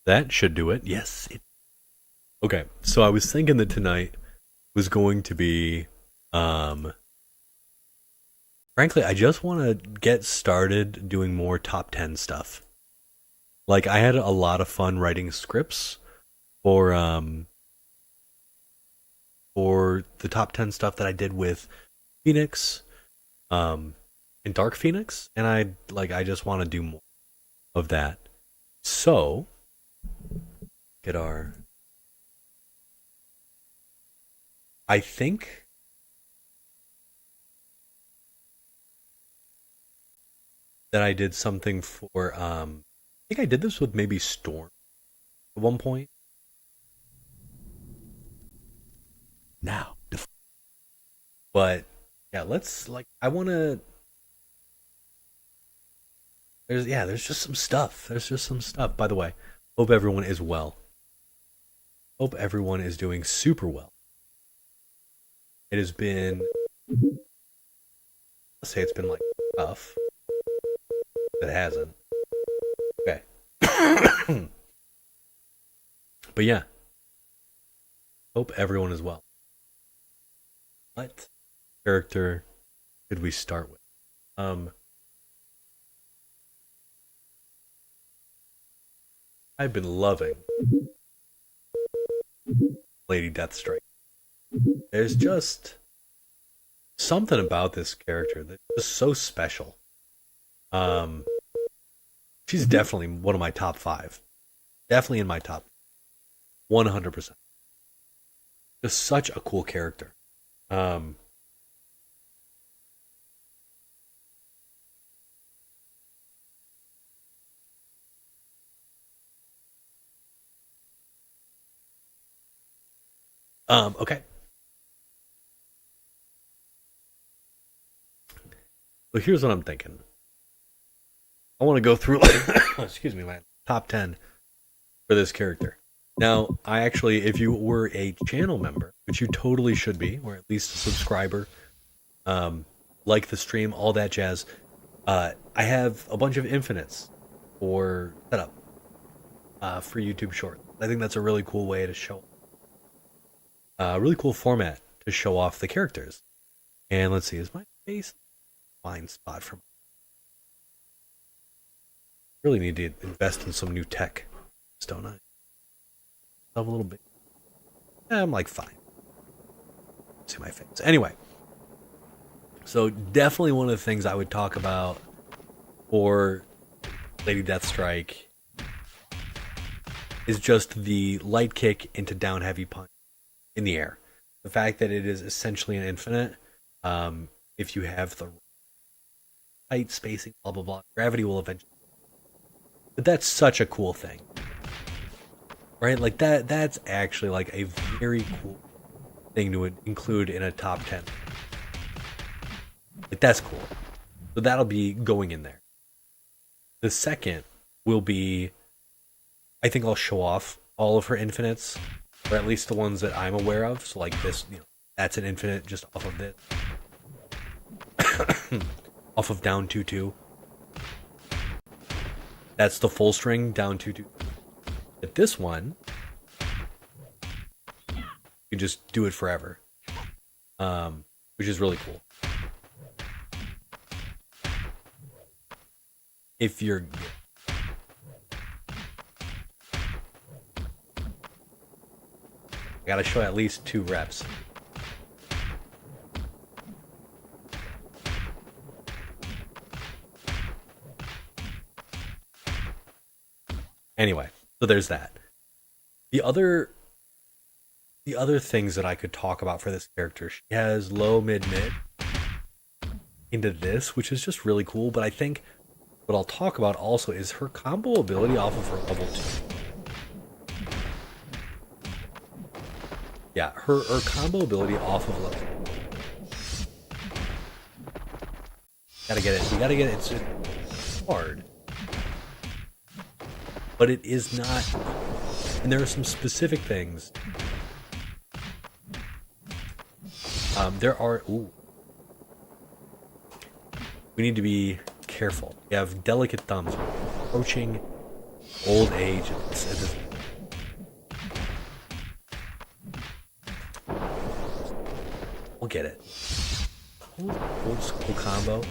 That should do it. Yes. Okay, so I was thinking that tonight was going to be, um, frankly, I just want to get started doing more top 10 stuff. Like, I had a lot of fun writing scripts for, for the top 10 stuff that I did with Phoenix, um, and Dark Phoenix, and I just want to do more of that. So, get our, I think that I did something for I think I did this with maybe Storm at one point. Now, But yeah, let's like I want to there's just some stuff. There's just some stuff. By the way, hope everyone is well. Hope everyone is doing super well. It has been let's say it's been like tough. It hasn't. Okay. But yeah, hope everyone is well. What character should we start with? Um, I've been loving Lady Deathstrike. There's just something about this character that's just so special. Um, she's definitely one of my top five. Definitely in my top 100%. Just such a cool character. Um, okay. So here's what I'm thinking. I want to go through, excuse me, my top 10 for this character. Now, I actually, if you were a channel member, which you totally should be, or at least a subscriber, um, like the stream, all that jazz, I have a bunch of infinites for setup for YouTube Shorts. I think that's a really cool way to show, a really cool format to show off the characters. And let's see, is my face a blind spot from? Really need to invest in some new tech, don't I? A little bit. I'm like fine. See my face. Anyway, so definitely one of the things I would talk about for Lady Deathstrike is just the light kick into down heavy punch in the air. The fact that it is essentially an infinite. If you have the tight spacing, blah blah blah, gravity will eventually. But that's such a cool thing, right? Like that's actually like a very cool thing to include in a top 10. Like that's cool. So that'll be going in there. The second will be I think I'll show off all of her infinites, or at least the ones that I'm aware of. So like this, that's an infinite just off of this. Off of down 2-2. That's the full string down 2-2. But this one you can just do it forever. Which is really cool. If you're I gotta show at least 2 reps. Anyway, so there's that. The other things that I could talk about for this character, she has low, mid, mid into this, which is just really cool. But I think what I'll talk about also is her combo ability off of her level 2. Yeah, her combo ability off of level 2. Gotta get it. You gotta get it. It's hard. But it is not. And there are some specific things. There are. Ooh. We need to be careful. We have delicate thumbs. We're approaching old age. We'll get it. Old school combo.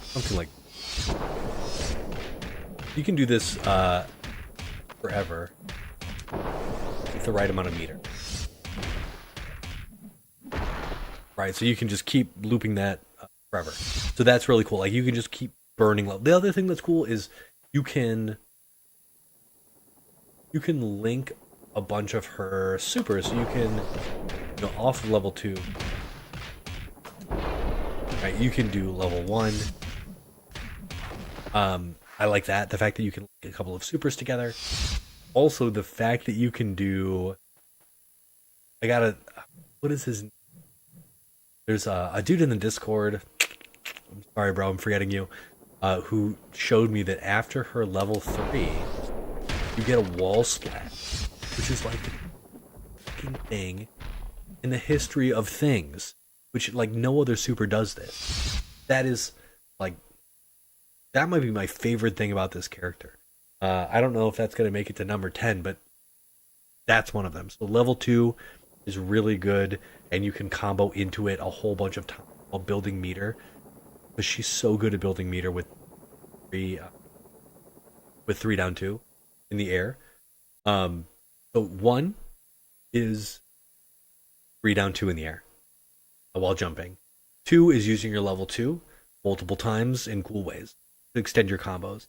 Something like you can do this forever with the right amount of meter. Right, so you can just keep looping that forever. So that's really cool. Like you can just keep burning level. The other thing that's cool is you can link a bunch of her supers. So you can, off of level 2. Right, you can do level 1. I like that. The fact that you can link a couple of supers together. Also, the fact that you can do. What is his name? There's a dude in the Discord. I'm sorry, bro. I'm forgetting you. Who showed me that after her level 3, you get a wall splat, which is like the fucking thing in the history of things, which like no other super does this. That is like that might be my favorite thing about this character. I don't know if that's gonna make it to number 10, but that's one of them. So level 2 is really good, and you can combo into it a whole bunch of times while building meter. But she's so good at building meter with 3 down 2 in the air. So 1 is 3 down 2 in the air while jumping. 2 is using your level 2 multiple times in cool ways to extend your combos.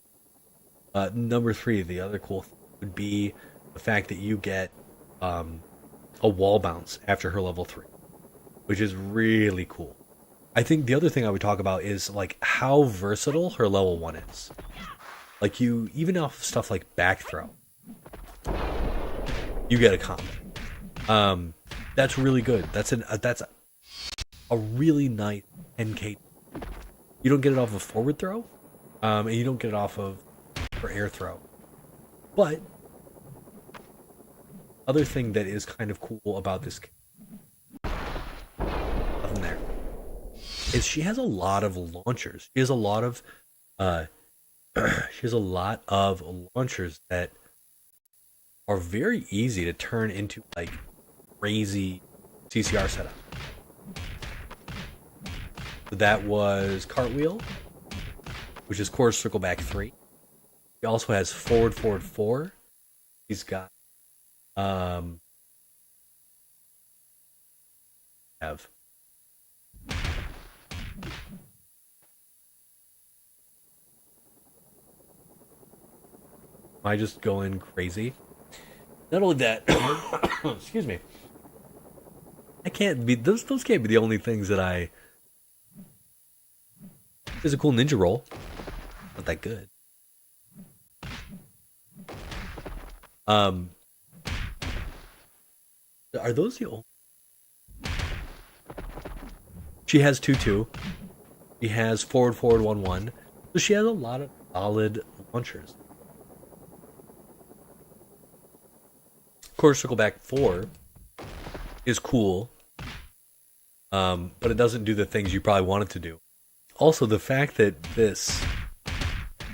Number 3, the other cool thing would be the fact that you get a wall bounce after her level 3, which is really cool. I think the other thing I would talk about is like how versatile her level 1 is. Like you, even off stuff like back throw, you get a combo. That's really good. That's a really nice NK. You don't get it off of forward throw, and you don't get it off of her air throw. But other thing that is kind of cool about this, nothing there, is she has a lot of launchers. She has a lot of launchers that are very easy to turn into like crazy CCR setup. So that was cartwheel, which is core circle back 3. He also has forward 4. He's got have Am I just going crazy? Not only that, excuse me. I can't be those can't be the only things that I. There's a cool ninja roll. Not that good. Are those the only? She has 2-2. She has forward 1-1. So she has a lot of solid launchers. Quarter circle back 4 is cool, but it doesn't do the things you probably want it to do. Also, the fact that this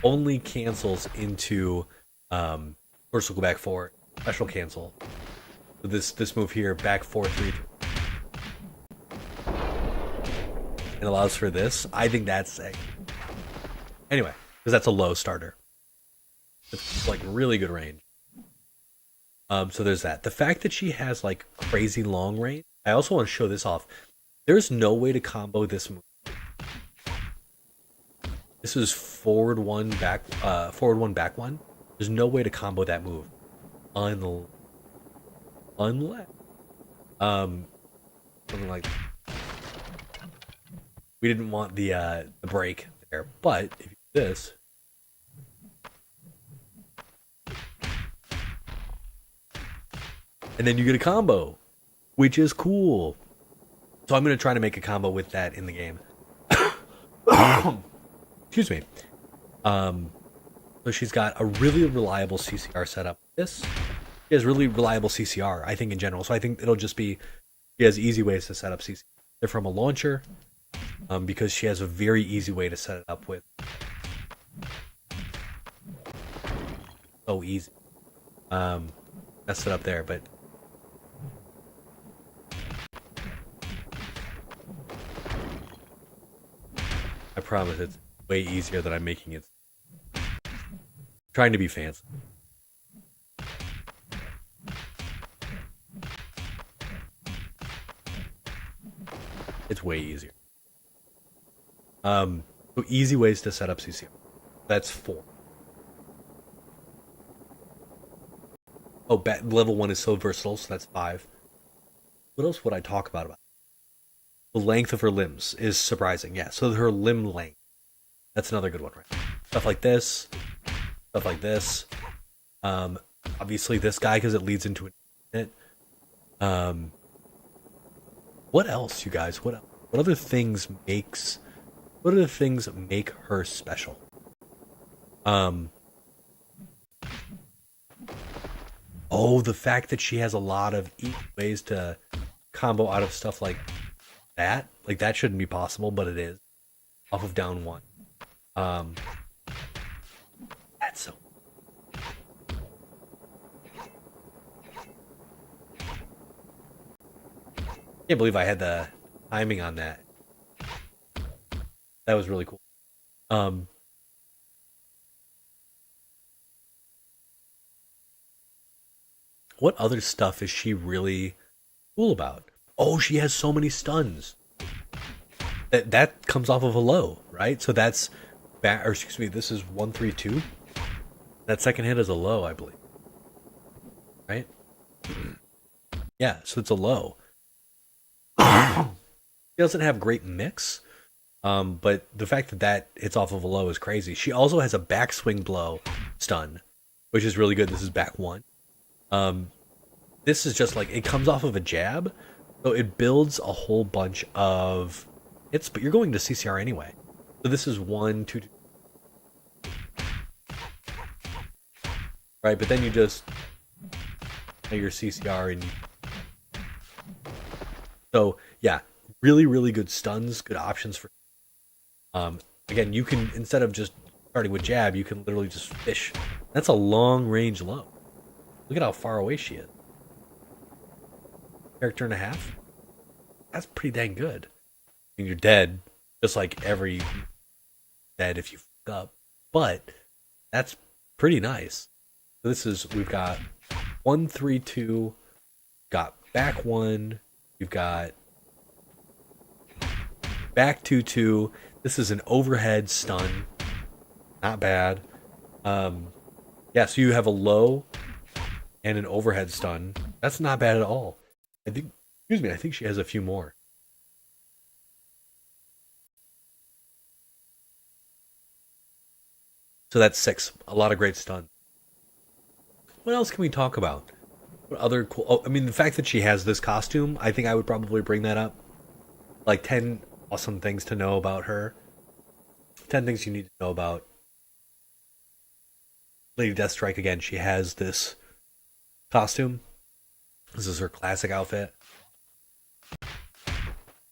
only cancels into quarter circle back 4, special cancel. So this move here, back 4-3, and allows for this. I think that's sick. Anyway, because that's a low starter. It's like really good range. So there's that. The fact that she has like crazy long range. I also want to show this off. There's no way to combo this move. This is forward 1, back 1. There's no way to combo that move. Unless something like we didn't want the break there, but if you do this. And then you get a combo, which is cool. So I'm going to try to make a combo with that in the game. Excuse me. So she's got a really reliable CCR setup. She has really reliable CCR, I think, in general. So I think it'll just be she has easy ways to set up CC. They're from a launcher, because she has a very easy way to set it up with. So easy. Messed it up there, but I promise it's way easier than I'm making it. Trying to be fancy. It's way easier. So easy ways to set up CCM. That's 4. Oh, level 1 is so versatile, so that's 5. What else would I talk about? The length of her limbs is surprising. Yeah, so her limb length. That's another good one, right? Stuff like this. Stuff like this. Obviously this guy, because it leads into it. What else, you guys? What other things make her special? Oh, the fact that she has a lot of easy ways to combo out of stuff like that. Like, that shouldn't be possible, but it is. Off of down 1. That's so... Can't believe I had the timing on that. That was really cool. What other stuff is she really cool about? Oh, she has so many stuns. That comes off of a low, right? So that's or excuse me, this is 132. That second hit is a low, I believe. Right? Yeah, so it's a low. She doesn't have great mix, but the fact that hits off of a low is crazy. She also has a backswing blow stun, which is really good. This is back 1. This is just like, it comes off of a jab, so it builds a whole bunch of hits, but you're going to CCR anyway. So this is 1, 2, 2. Right, but then you just your CCR and so yeah, really, really good stuns, good options for again, you can, instead of just starting with jab, you can literally just fish. That's a long range low. Look at how far away she is. Character and a half? That's pretty dang good. I mean, you're dead, just like every dead if you fuck up. But that's pretty nice. So this is, we've got 1, 3, 2, got back 1, you've got back 2, 2. This is an overhead stun. Not bad. Yeah, so you have a low and an overhead stun. That's not bad at all. I think she has a few more. So that's 6. A lot of great stun. What else can we talk about? What other cool... Oh, I mean, the fact that she has this costume, I think I would probably bring that up. Like 10 awesome things to know about her. 10 things you need to know about Lady Deathstrike. Again, she has this costume. This is her classic outfit.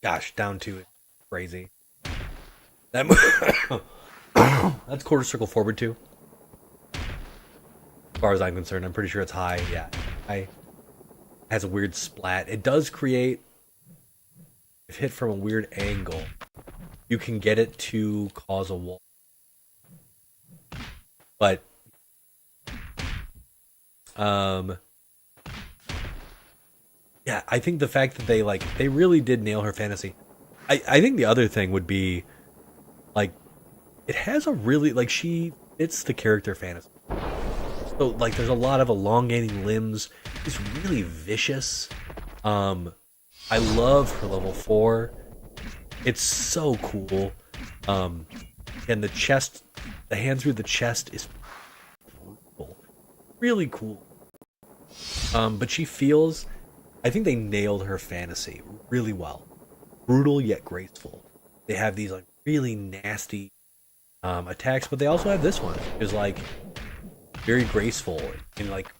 Gosh, down to it. Crazy. That that's quarter circle forward too. As far as I'm concerned, I'm pretty sure it's high. Yeah, high. Has a weird splat. It does create, if hit from a weird angle, you can get it to cause a wall. But yeah, I think the fact that they really did nail her fantasy. I think the other thing would be, like, it has a really, like, she fits the character fantasy. So, like, there's a lot of elongating limbs. It's really vicious. I love her level 4. It's so cool. And the chest, the hand through the chest is cool. Really cool. But she feels, I think they nailed her fantasy really well. Brutal yet graceful. They have these like really nasty attacks, but they also have this one, which is like very graceful, and like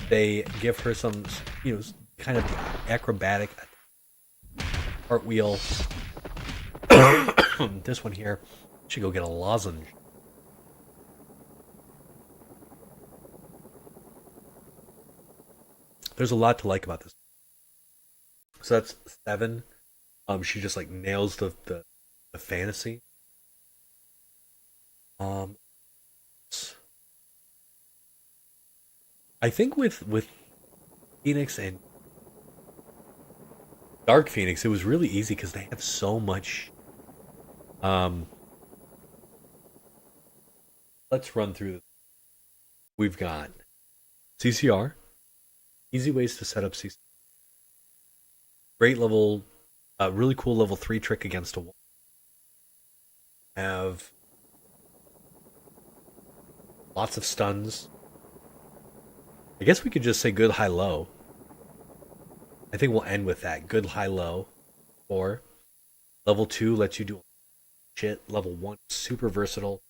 they give her some, kind of acrobatic cartwheel. This one here should go get a lozenge. There's a lot to like about this. So that's 7. She just like nails the fantasy. I think with Phoenix and Dark Phoenix, it was really easy because they have so much. Let's run through this. We've got CCR, easy ways to set up CCR. Great level, really cool level 3 trick against a wall. Have lots of stuns. I guess we could just say good, high, low. I think we'll end with that. Good, high, low. 4. Level 2 lets you do shit. Level 1, super versatile.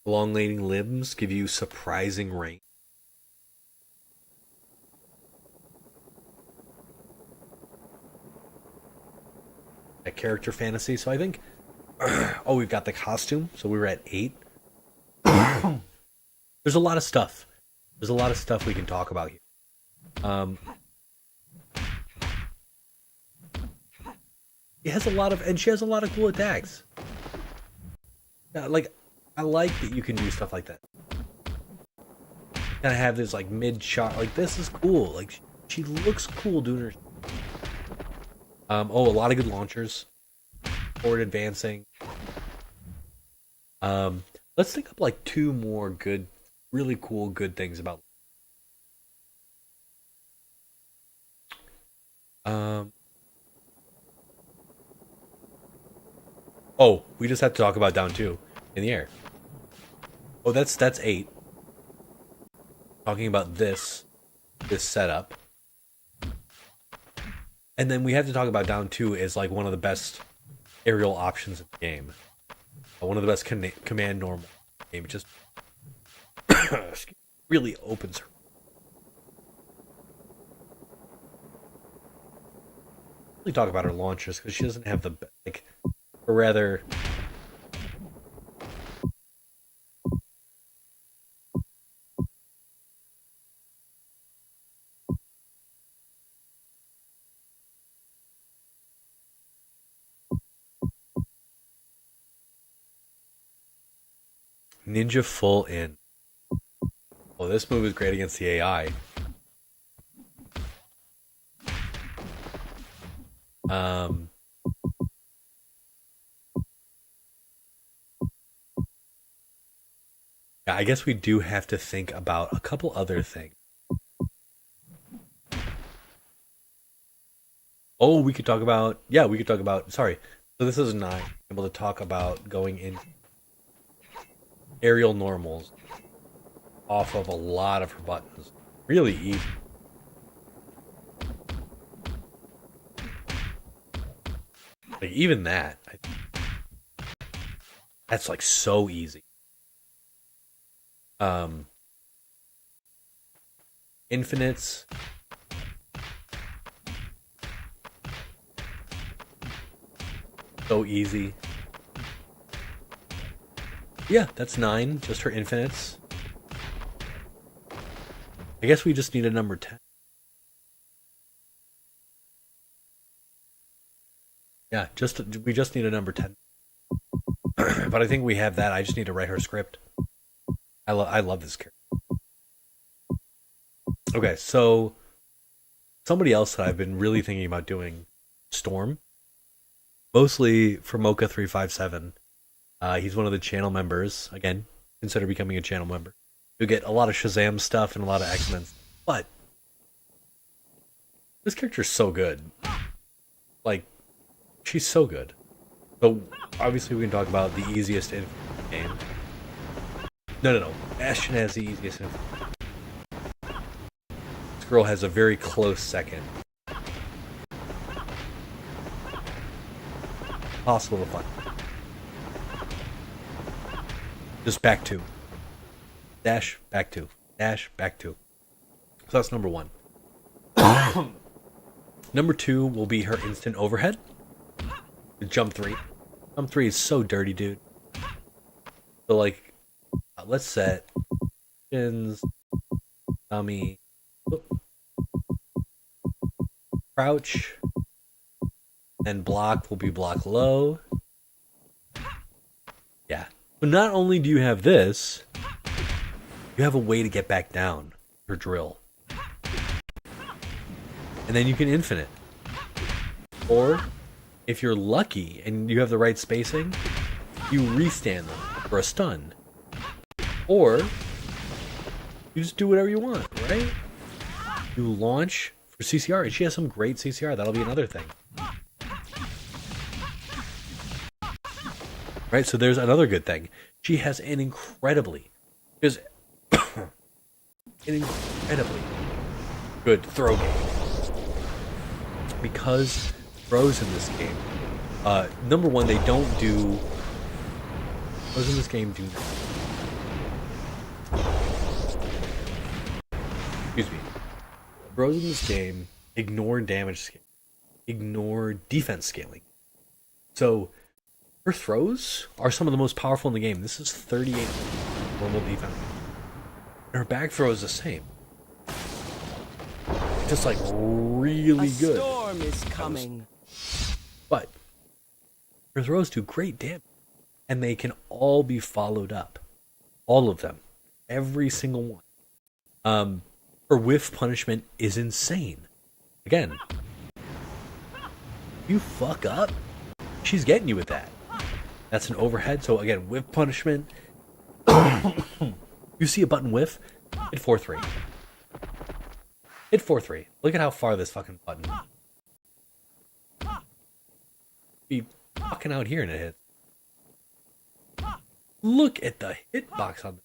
Elongating limbs give you surprising range. A character fantasy. So I think, oh, we've got the costume. So we were at 8. There's a lot of stuff. There's a lot of stuff we can talk about here. It has a lot of, and she has a lot of cool attacks. Yeah, like, I like that you can do stuff like that. Kind of have this like mid shot. Like, this is cool. Like, she looks cool doing her. Oh, a lot of good launchers. Forward advancing. Let's think up like 2 more good, really cool, good things about. Oh, we just have to talk about down 2 in the air. Oh, that's 8. Talking about this setup. And then we have to talk about down 2 is like one of the best aerial options in the game. One of the best command normal game. It just really opens her. Really talk about her launchers because she doesn't have the like, or rather. Ninja full in. Well, this move is great against the AI. Yeah, I guess we do have to think about a couple other things. Oh, we could talk about. Yeah, we could talk about. Sorry. So this is 9. Able to talk about going in aerial normals off of a lot of her buttons. Really easy. Like, even that, that's like so easy. Infinites. So easy. Yeah, that's 9, just her infinites. I guess we just need a number 10. Yeah, we just need a number 10. But I think we have that. I just need to write her script. I love this character. Okay, so somebody else that I've been really thinking about doing, Storm. Mostly for Mocha357. He's one of the channel members. Again, consider becoming a channel member. You'll get a lot of Shazam stuff and a lot of X-Men. But this character is so good. Like, she's so good. So obviously we can talk about the easiest in the game. No. Bastion has the easiest in. This girl has a very close second. Possible to find. Just back 2. Dash, back 2. dash, back 2. So that's number 1. Number 2 will be her instant overhead. Jump 3. Jump 3 is so dirty, dude. So, like, let's set shins, dummy, crouch, and block will be block low. Yeah. So not only do you have this, you have a way to get back down for drill. And then you can infinite. Or, if you're lucky and you have the right spacing, you restand them for a stun. Or, you just do whatever you want, right? You launch for CCR, and she has some great CCR. That'll be another thing. Right, so there's another good thing. She has an incredibly good throw game. Because throws in this game, number one, they don't do. Throws in this game do. Excuse me. Throws in this game ignore damage scaling, ignore defense scaling. So her throws are some of the most powerful in the game. This is 38 normal defense. And her back throw is the same. Just like really good. A storm is coming. But her throws do great damage. And they can all be followed up. All of them. Every single one. Her whiff punishment is insane. Again, you fuck up, she's getting you with that. That's an overhead. So again, whiff punishment. You see a button whiff, hit 4-3. Hit 4-3. Look at how far this fucking button. Be fucking out here and it hits. Look at the hitbox on this.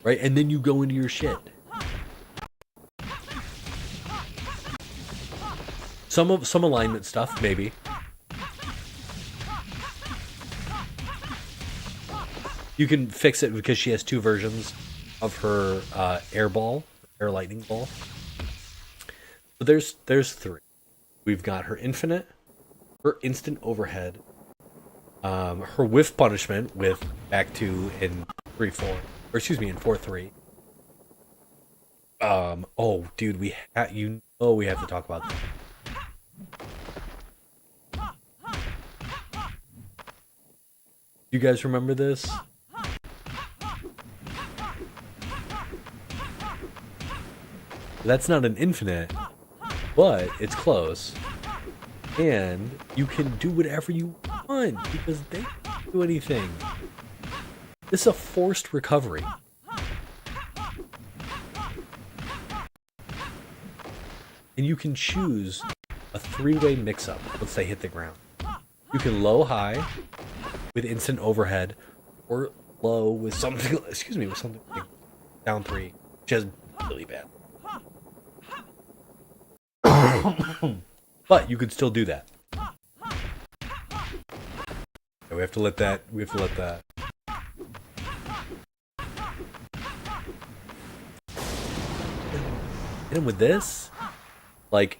Right, and then you go into your shit. Some alignment stuff, maybe. You can fix it because she has 2 versions of her air lightning ball. So there's 3. We've got her infinite, her instant overhead, her whiff punishment with back 2 in 3-4, or excuse me, in 4-3. Oh, dude, we have to talk about that. You guys remember this? That's not an infinite, but it's close. And you can do whatever you want because they don't do anything. This is a forced recovery. And you can choose a 3-way mix-up once they hit the ground. You can low-high with instant overhead, or low with something, with something like down 3, which is really bad. But you could still do that. We have to let that. And with this, like,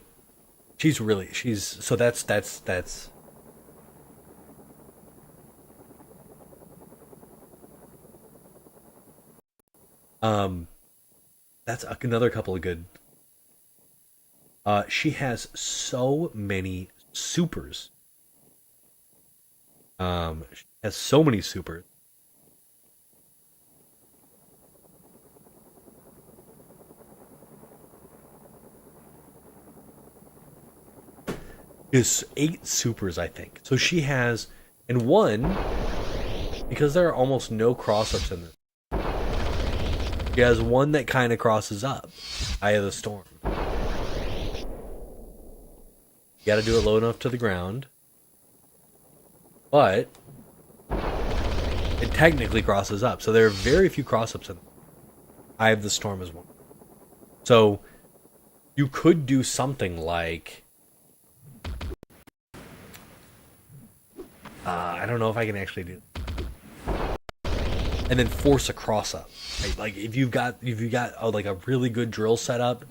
she's so that's that's another couple of good. She has so many supers. She has so many supers. Is 8 supers, I think. So she has, and one, because there are almost no cross-ups in this. She has one that kind of crosses up. Eye of the Storm. You gotta do it low enough to the ground. But it technically crosses up. So there are very few cross-ups in Eye of the Storm is one. So you could do something like... I don't know if I can actually do and then force a cross up. Right? Like if you've got like a really good drill setup,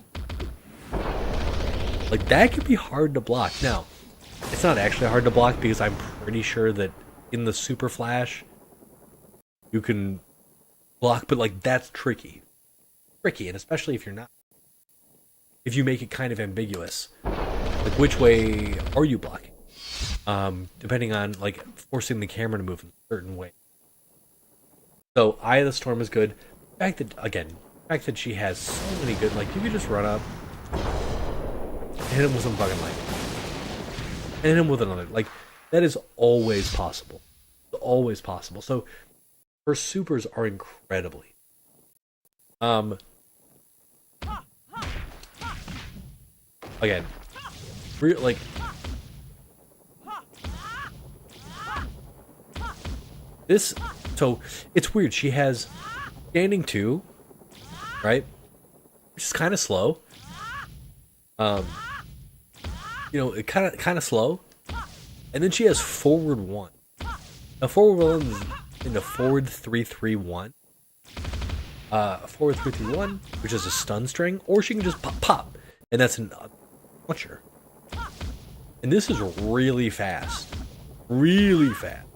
like that could be hard to block. Now, it's not actually hard to block because I'm pretty sure that in the Super Flash you can block, but like that's tricky, and especially if you make it kind of ambiguous, like which way are you blocking? Depending on like forcing the camera to move in a certain way. So Eye of the Storm is good. The fact that she has so many good, like you could just run up, hit him with some fucking lightning, and hit him with another. Like that is always possible, always possible. So her supers are incredibly. Again, like. This, so it's weird. She has standing 2, right? Which is kind of slow. It kind of slow. And then she has forward 1. Now forward 1 is into forward 3-3-1. Forward 3-3-1, which is a stun string, or she can just pop, and that's a launcher. And this is really fast, really fast.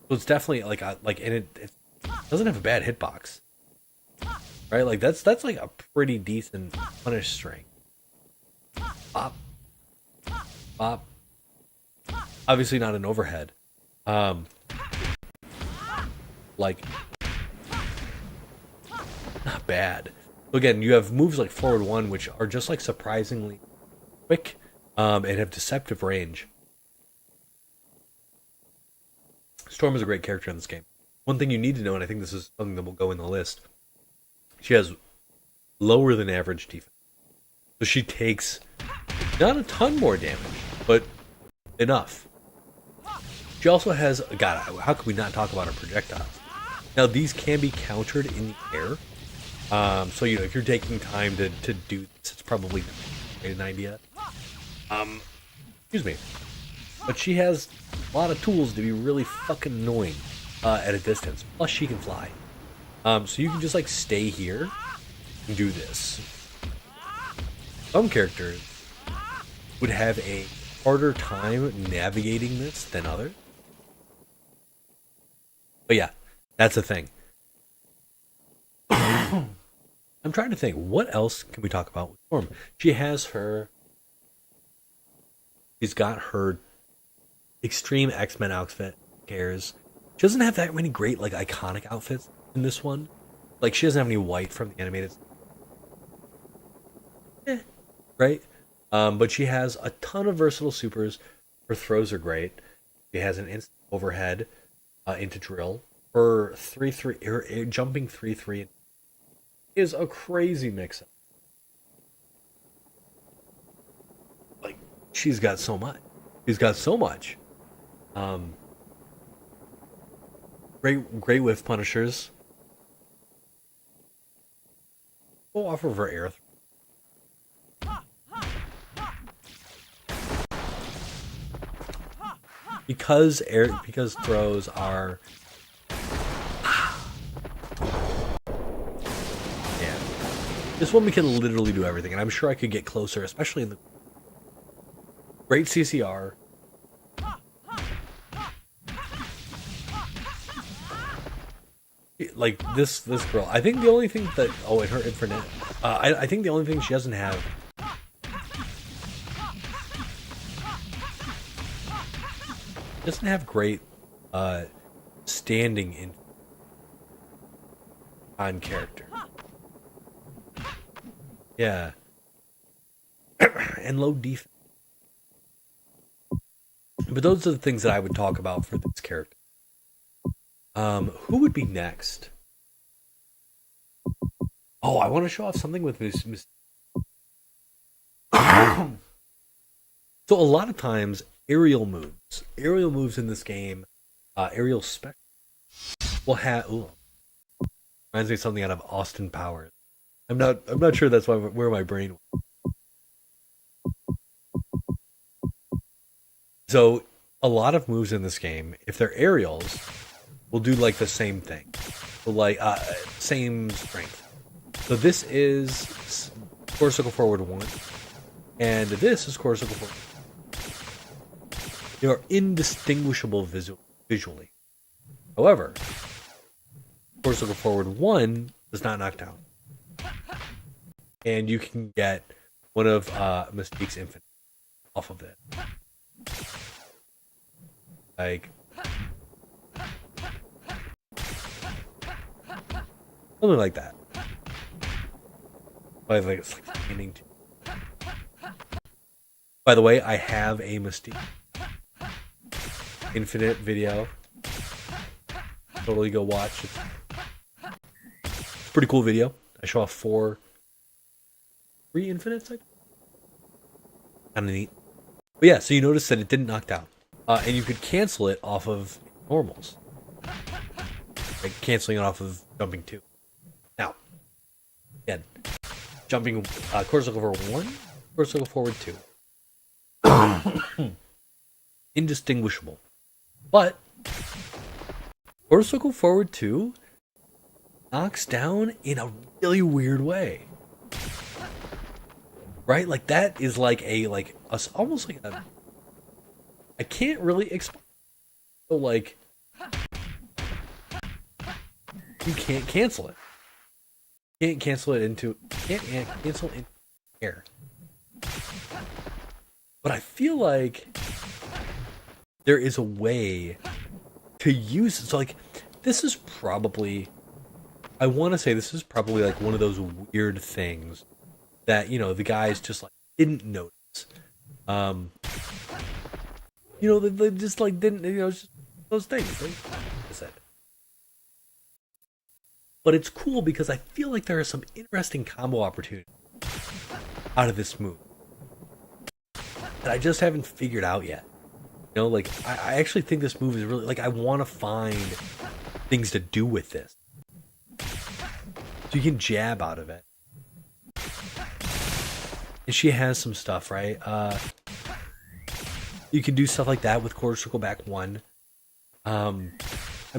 So it's definitely and it doesn't have a bad hitbox, right? Like that's like a pretty decent punish string. Bop, bop. Obviously not an overhead. Like not bad. So again, you have moves like forward 1, which are just like surprisingly quick, and have deceptive range. Storm is a great character in this game. One thing you need to know, and I think this is something that will go in the list, she has lower than average defense. So she takes not a ton more damage, but enough. She also has, God, how could we not talk about her projectiles? Now, these can be countered in the air. So, if you're taking time to do this, it's probably not an idea. Excuse me. But she has a lot of tools to be really fucking annoying at a distance. Plus, she can fly. So you can just, like, stay here and do this. Some characters would have a harder time navigating this than others. But yeah, that's the thing. I'm trying to think, what else can we talk about with Storm? She's got her Extreme X-Men outfit. Cares. She doesn't have that many great, like, iconic outfits in this one. Like, she doesn't have any white from the animated. Right? But she has a ton of versatile supers. Her throws are great. She has an instant overhead into drill. Her jumping 3-3 is a crazy mix-up. Like, she's got so much. Great whiff punishers. We'll offer her air. Because throws are. Yeah. This woman can literally do everything, and I'm sure I could get closer, especially in the. Great CCR. Like this girl, I think the only thing that and her infinite, I think the only thing she doesn't have great standing in on character. Yeah, and low defense. But those are the things that I would talk about for this character. Who would be next? Oh, I want to show off something with Miss. So a lot of times, aerial moves in this game, aerial spec will have. Reminds me of something out of Austin Powers. I'm not sure that's where my brain went. So a lot of moves in this game, if they're aerials, will do like the same thing. So like same strength. So this is Quarter Circle Forward 1, and this is Quarter Circle Forward. They are indistinguishable visually. However, Quarter Circle Forward 1 does not knock down. And you can get one of Mystique's Infinite off of it. Like, something like that. But like it's like standing to. By the way, I have a Mystique Infinite video. Totally go watch it. It's a pretty cool video. I show off 3 Infinites. Kind of neat. But yeah, so you notice that it didn't knock down. And you could cancel it off of normals. Like canceling it off of jumping 2. Now, again, jumping Quarter Circle Forward 1, Quarter Circle Forward 2. Indistinguishable. But Quarter Circle Forward 2 knocks down in a really weird way. Right? Like that is like almost like a, I can't really explain. So like you can't cancel it. Can't cancel it into air. But I feel like there is a way to use it. So like this is probably, I want to say this is probably like one of those weird things that, you know, the guys just like didn't notice. You know, they just like didn't, you know, it's just those things. Like I said. But it's cool because I feel like there are some interesting combo opportunities out of this move that I just haven't figured out yet. You know, like I actually think this move is really like I want to find things to do with this. So you can jab out of it. And she has some stuff, right? You can do stuff like that with Quarter Circle back 1. I'm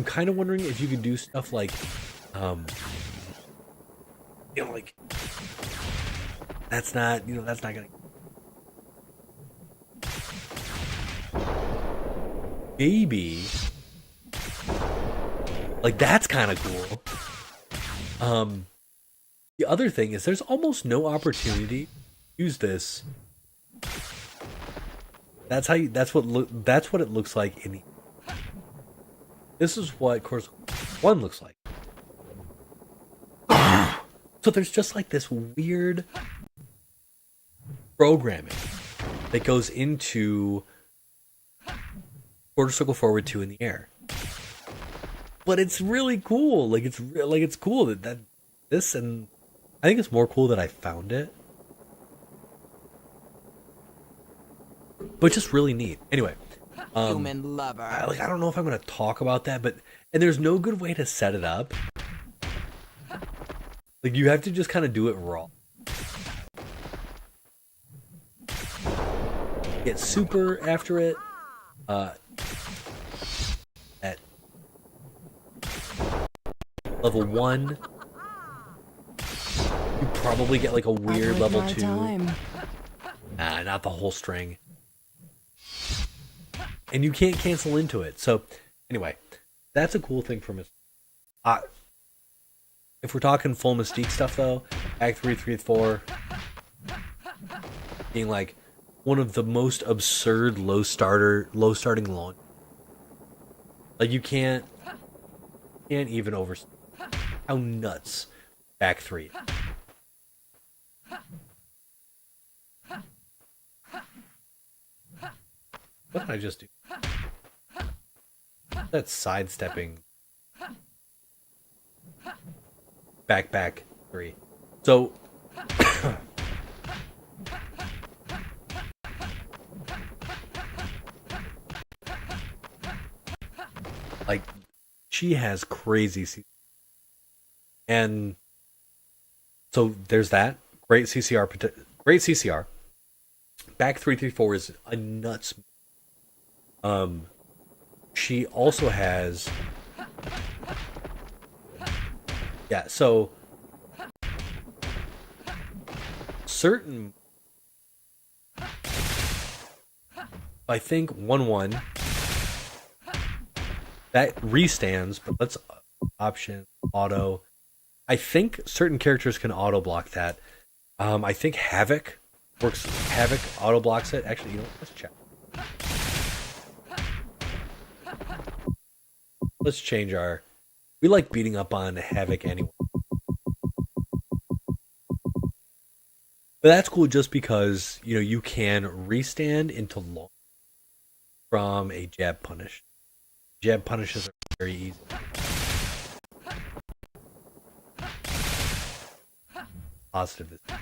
kind of wondering if you can do stuff like, you know, like that's not gonna. Maybe like that's kind of cool. The other thing is there's almost no opportunity to use this. That's what it looks like in the. This is what Course 1 looks like. So there's just like this weird programming that goes into Quarter Circle Forward 2 in the air. But it's really cool. Like it's cool that this, and I think it's more cool that I found it. But just really neat. Anyway, Human lover. I don't know if I'm going to talk about that, but there's no good way to set it up. Like you have to just kind of do it raw. Get super after it. At level 1, you probably get like a weird level 2. Nah, not the whole string. And you can't cancel into it. So, anyway, that's a cool thing for Mystique. If we're talking full Mystique stuff, though, Act 3, 3, 4, being like one of the most absurd low starting launch. Like you can't even overstate how nuts Act 3. What did I just do? That's sidestepping. Back 3. So like she has crazy and so there's that great CCR. Back 334 is a nuts. She also has Yeah, so certain, I think 1-1 that restands, but let's option auto. I think certain characters can auto block that. I think Havoc works. Havoc auto blocks it. Actually, you know what? Let's check. Let's change our. We like beating up on Havoc anyway. But that's cool just because, you know, you can restand into long from a jab punish. Jab punishes are very easy. Positive this time.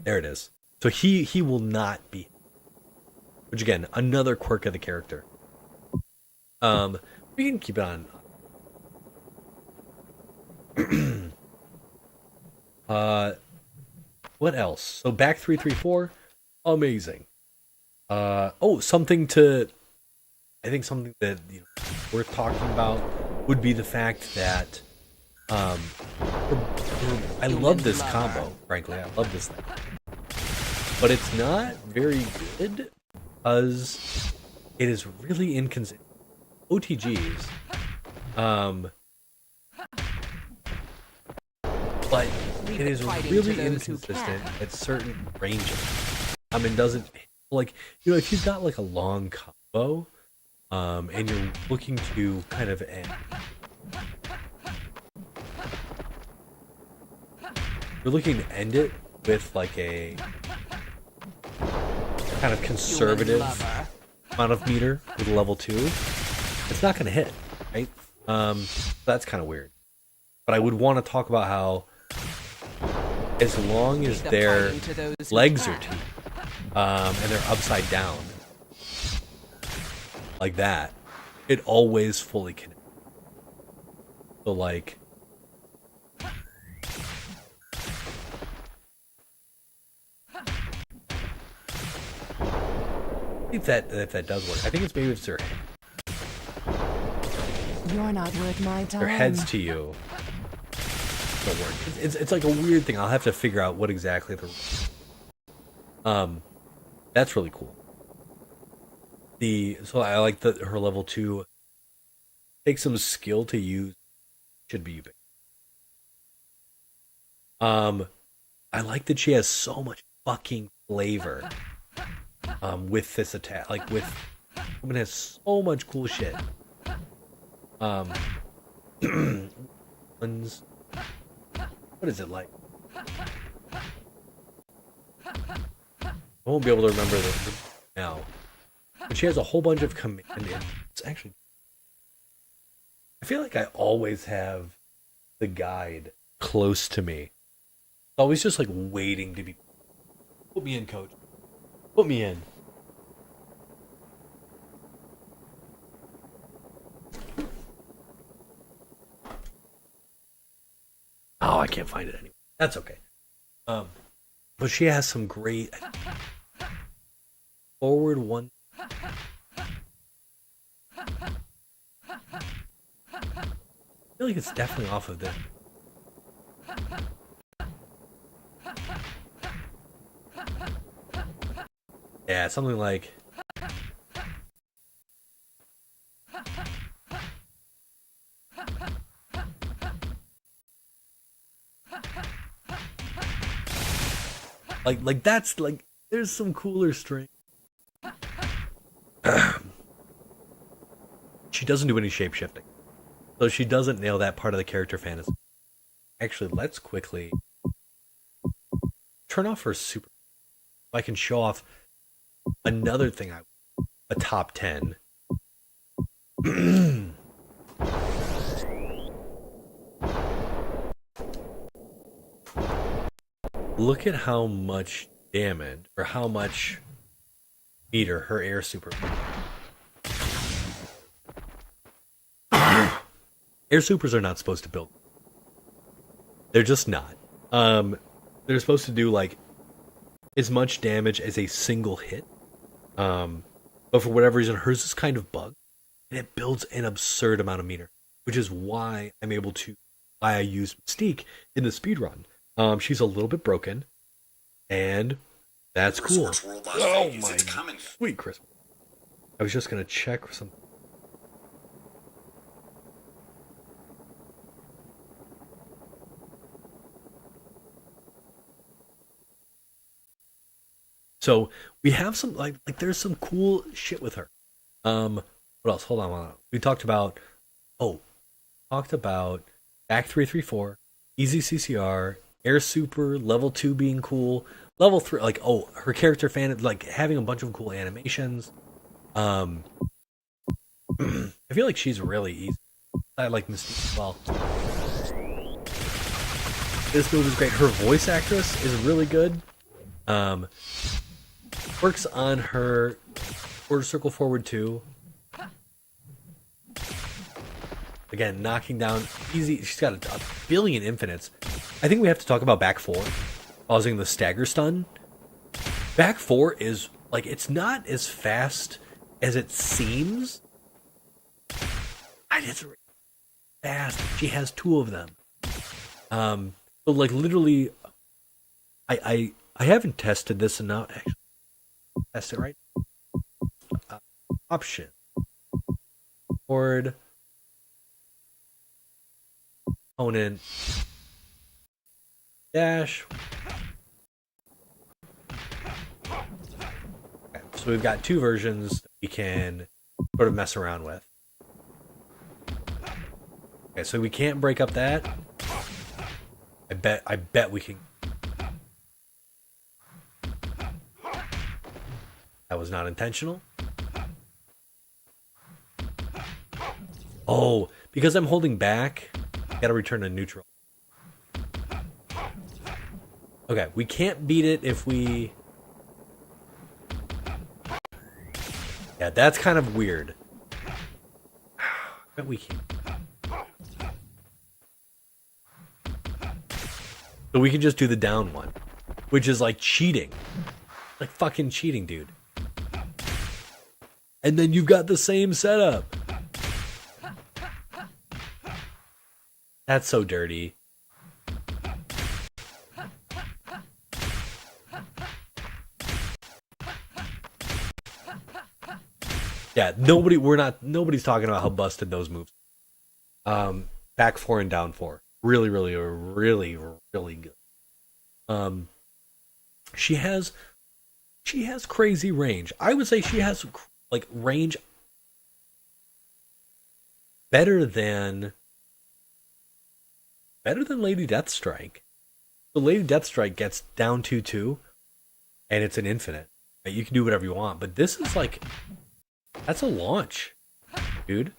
There it is. So he will not be. Which again, another quirk of the character. We can keep it on. What else? So back 334, amazing. Something to. I think something that worth talking about would be the fact that I love this combo. Frankly, I love this thing, but it's not very good because it is really inconsistent. OTGs, but it is really inconsistent at certain ranges. It doesn't like if you've got like a long combo, and you're looking to kind of end. You're looking to end it with like a kind of conservative amount of meter with level 2. It's not going to hit, right? That's kind of weird. But I would want to talk about how, as long as their legs are two, and they're upside down, like that, it always fully connects. So like, if that does work. I think it's maybe if their You're not worth my time. their heads to you don't work. It's like a weird thing. I'll have to figure out what exactly the that's really cool. So I like that her level 2 takes some skill to use. Should be big. I like that she has so much fucking flavor. With this attack, like woman has so much cool shit. Ones, what is it like? I won't be able to remember the now, but she has a whole bunch of command. It's actually, I feel like I always have the guide close to me, always just like waiting to be. Put me in, coach. Put me in. Oh, I can't find it anymore. That's okay. But she has some great forward one. I feel like it's definitely off of this. Yeah, something like. Like that's like there's some cooler string. She doesn't do any shape shifting, so she doesn't nail that part of the character fantasy. Actually, let's quickly turn off her super. If I can show off another thing, a top 10. Look at how much damage or how much meter her air super. Air supers are not supposed to build. They're just not. They're supposed to do like as much damage as a single hit. But for whatever reason, hers is kind of bugged, and it builds an absurd amount of meter, which is why I use Mystique in the speed run. She's a little bit broken, and that's cool. Oh my sweet Christmas! I was just gonna check something. So we have some like there's some cool shit with her. What else? Hold on. We talked about back 334, easy CCR, air super, level 2 being cool, level 3 her character fan like having a bunch of cool animations. I feel like she's really easy. I like Mystique as well. This move is great. Her voice actress is really good. Works on her quarter circle forward 2. Again, knocking down easy. She's got a billion infinites. I think we have to talk about back 4. Causing the stagger stun. Back 4 is, like, it's not as fast as it seems. It's really fast. She has 2 of them. So, like, literally, I haven't tested this enough. Actually, test it right. Option. Board. Opponent. Dash. Okay, so we've got 2 versions that we can sort of mess around with. Okay, so we can't break up that. I bet we can. That was not intentional. Oh, because I'm holding back, I gotta return to neutral. Okay, we can't beat it if we... Yeah, that's kind of weird. I bet we can. So we can just do the down one, which is like cheating. Like fucking cheating, dude. And then you've got the same setup. That's so dirty. Yeah, nobody's talking about how busted those moves. Back 4 and down 4. Really, really, really, really good. She has crazy range. I would say she has like range better than Lady Deathstrike. So Lady Deathstrike gets down 2/2, and it's an infinite. Right? You can do whatever you want, but this is like that's a launch, dude.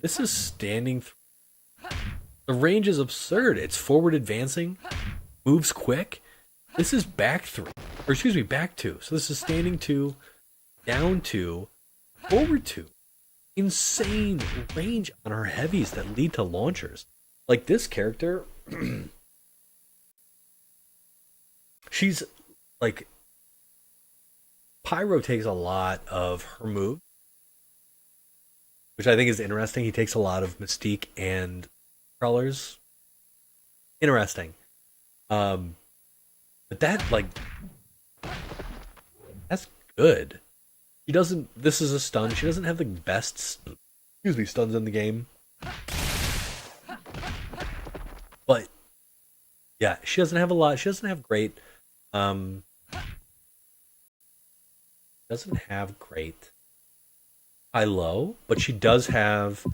This is standing. The range is absurd. It's forward advancing, moves quick. This is back 2. So this is standing 2, down 2, forward 2. Insane range on her heavies that lead to launchers. Like this character, she's like Pyro takes a lot of her moves, which I think is interesting. He takes a lot of Mystique and Crawlers. Interesting. But that, like, that's good. This is a stun. She doesn't have the best, stuns in the game. But, yeah, she doesn't have a lot. She doesn't have great, high-low, but she does have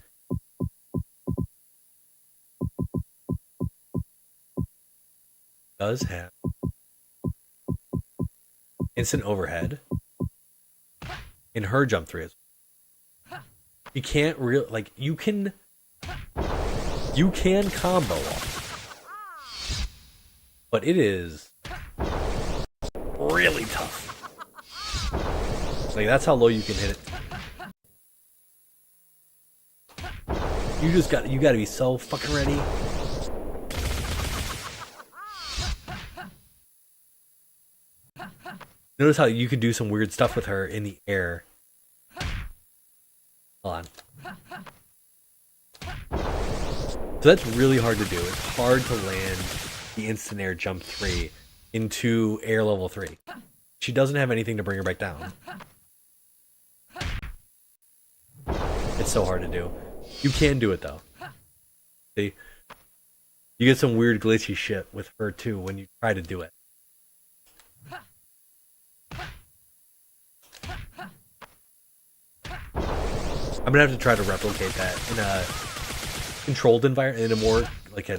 instant overhead in her jump 3 as well. You can't you can combo off, but it is really tough. Like that's how low you can hit it. You gotta be so fucking ready. Notice how you can do some weird stuff with her in the air. Hold on. So that's really hard to do. It's hard to land the instant air jump 3 into air level 3. She doesn't have anything to bring her back down. It's so hard to do. You can do it though. See? You get some weird glitchy shit with her too when you try to do it. I'm gonna have to try to replicate that in a controlled environment, in a more like a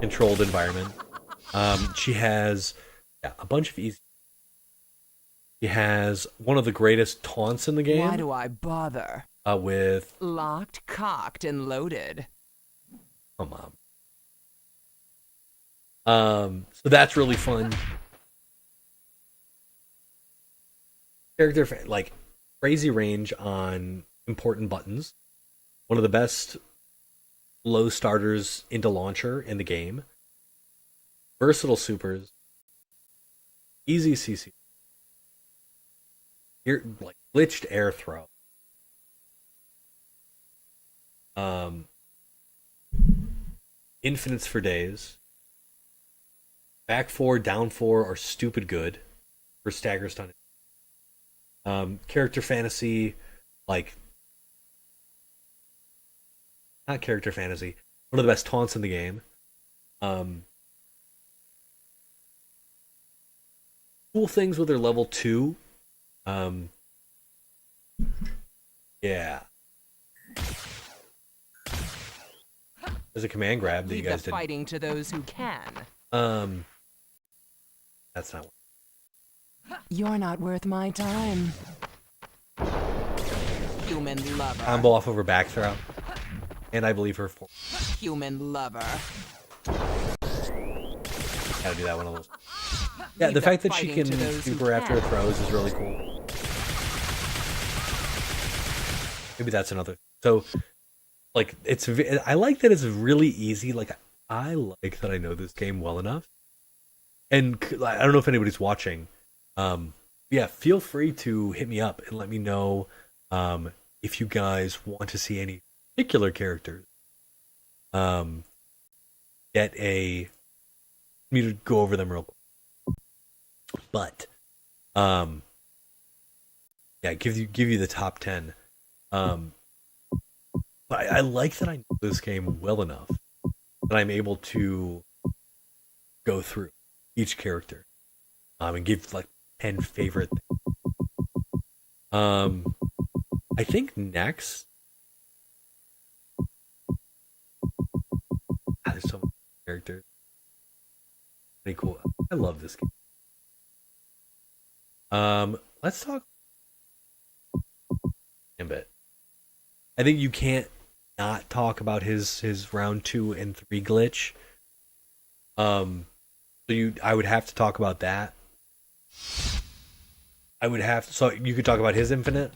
controlled environment. She has a bunch of easy. She has one of the greatest taunts in the game. Why do I bother? With Locked, cocked, and loaded. come on. So that's really fun. Character like crazy range on important buttons. One of the best low starters into launcher in the game. Versatile supers. Easy CC. Here, like glitched air throw. Infinites for days. Back 4, down 4 are stupid good for stagger stun. Character fantasy, like not character fantasy. One of the best taunts in the game. Cool things with her level 2. Yeah. There's a command grab that you Leave guys the did. fighting to those who can. That's not. You're not worth my time. Human lover. Combo off of her back throw, and I believe her. Human lover. Gotta do that one of those. Yeah, Leave the fact that she fighting can to those who super after her can. throws is really cool. Maybe that's another. So, like, I like that it's really easy. Like, I like that I know this game well enough. And I don't know if anybody's watching. Yeah, feel free to hit me up and let me know if you guys want to see any particular characters. Get me to go over them real quick. But yeah, give you the top 10. But I like that I know this game well enough that I'm able to go through each character and give like 10 favorite things. I think next there's so many characters. Pretty cool. I love this game. Let's talk a bit. I think you can't not talk about his round 2 and 3 glitch. I would have to talk about that. So you could talk about his infinite.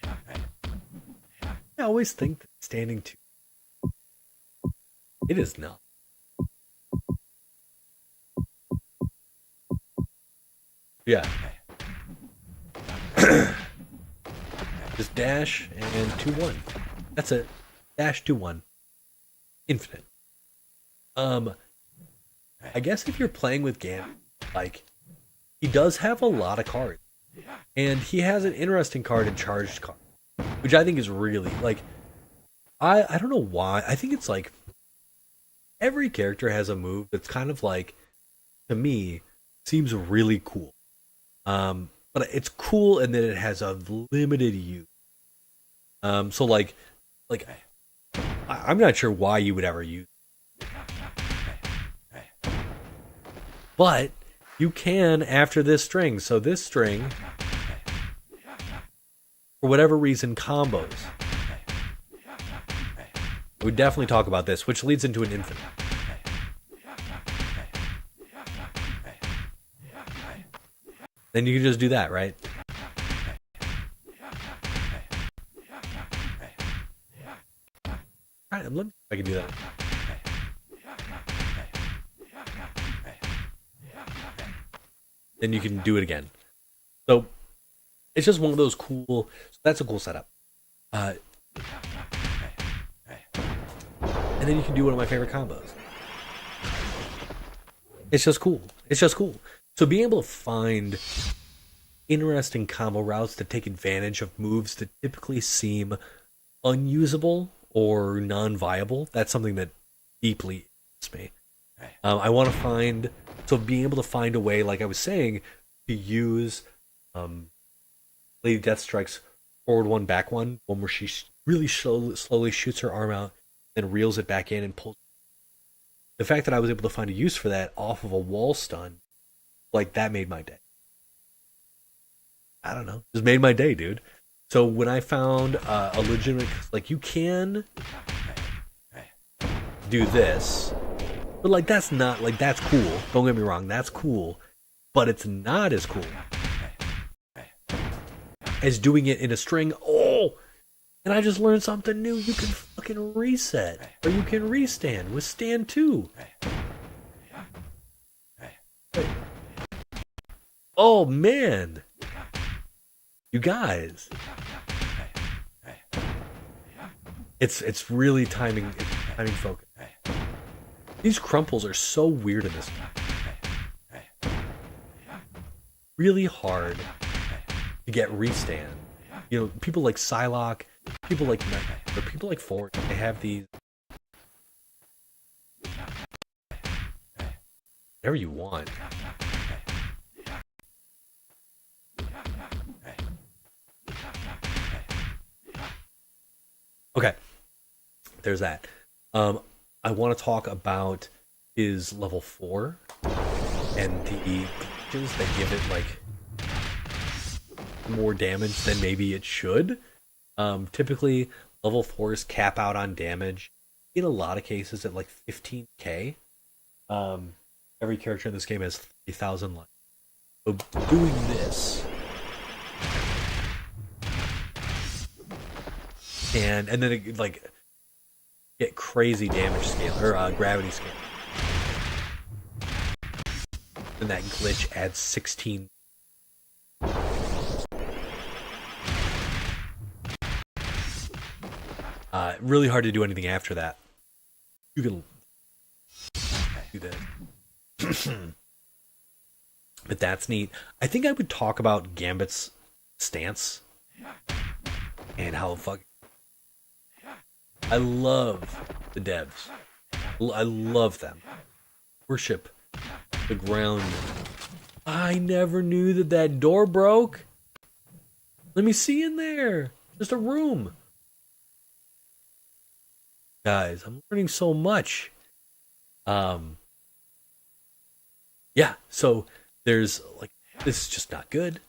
I always think that standing 2. It is not. Yeah. Just dash and 2-1. That's it. Dash 2-1. Infinite. I guess if you're playing with Gambit, like, he does have a lot of cards. And he has an interesting card in Charged Card, which I think is really, like, I don't know why. I think it's like, every character has a move that's kind of like, to me, seems really cool. But it's cool in that it has a limited use. So like, I'm not sure why you would ever use it. But you can after this string. So this string, for whatever reason, combos. We definitely talk about this, which leads into an infinite. Then you can just do that, right? Alright, let me see if I can do that. then you can do it again. So it's just one of those cool. So that's a cool setup. And then you can do one of my favorite combos. It's just cool. It's just cool. So being able to find interesting combo routes to take advantage of moves that typically seem unusable or non-viable, that's something that deeply interests me. I want to find, so being able to find a way, like I was saying, to use Lady Deathstrike's forward one, back one where she really slowly shoots her arm out, then reels it back in and pulls. The fact that I was able to find a use for that off of a wall stun, like, that made my day. I don't know, just made my day, dude. So when I found a legitimate, like, you can do this, but like, that's not, like, that's cool. Don't get me wrong, that's cool, but it's not as cool as doing it in a string. Oh, and I just learned something new. You can fucking reset, or you can restand with stand 2. Oh man, you guys, it's really timing focus. These crumples are so weird in this game. Really hard to get restand. You know, people like Psylocke, people like Knight, or people like Ford, they have these. Whatever you want. Okay, there's that. I want to talk about his level 4 and the glitches that give it like more damage than maybe it should. Typically, level 4s cap out on damage in a lot of cases at like 15k. Every character in this game has 3,000 life. So doing this, and then it, like, get crazy damage scale or gravity scale, and that glitch adds 16. Really hard to do anything after that. You can do that. But that's neat. I think I would talk about Gambit's stance and how fuck. I love the devs. I love them. Worship the ground. I never knew that door broke. Let me see in there. Just a room. Guys, I'm learning so much. Yeah, so there's like, this is just not good.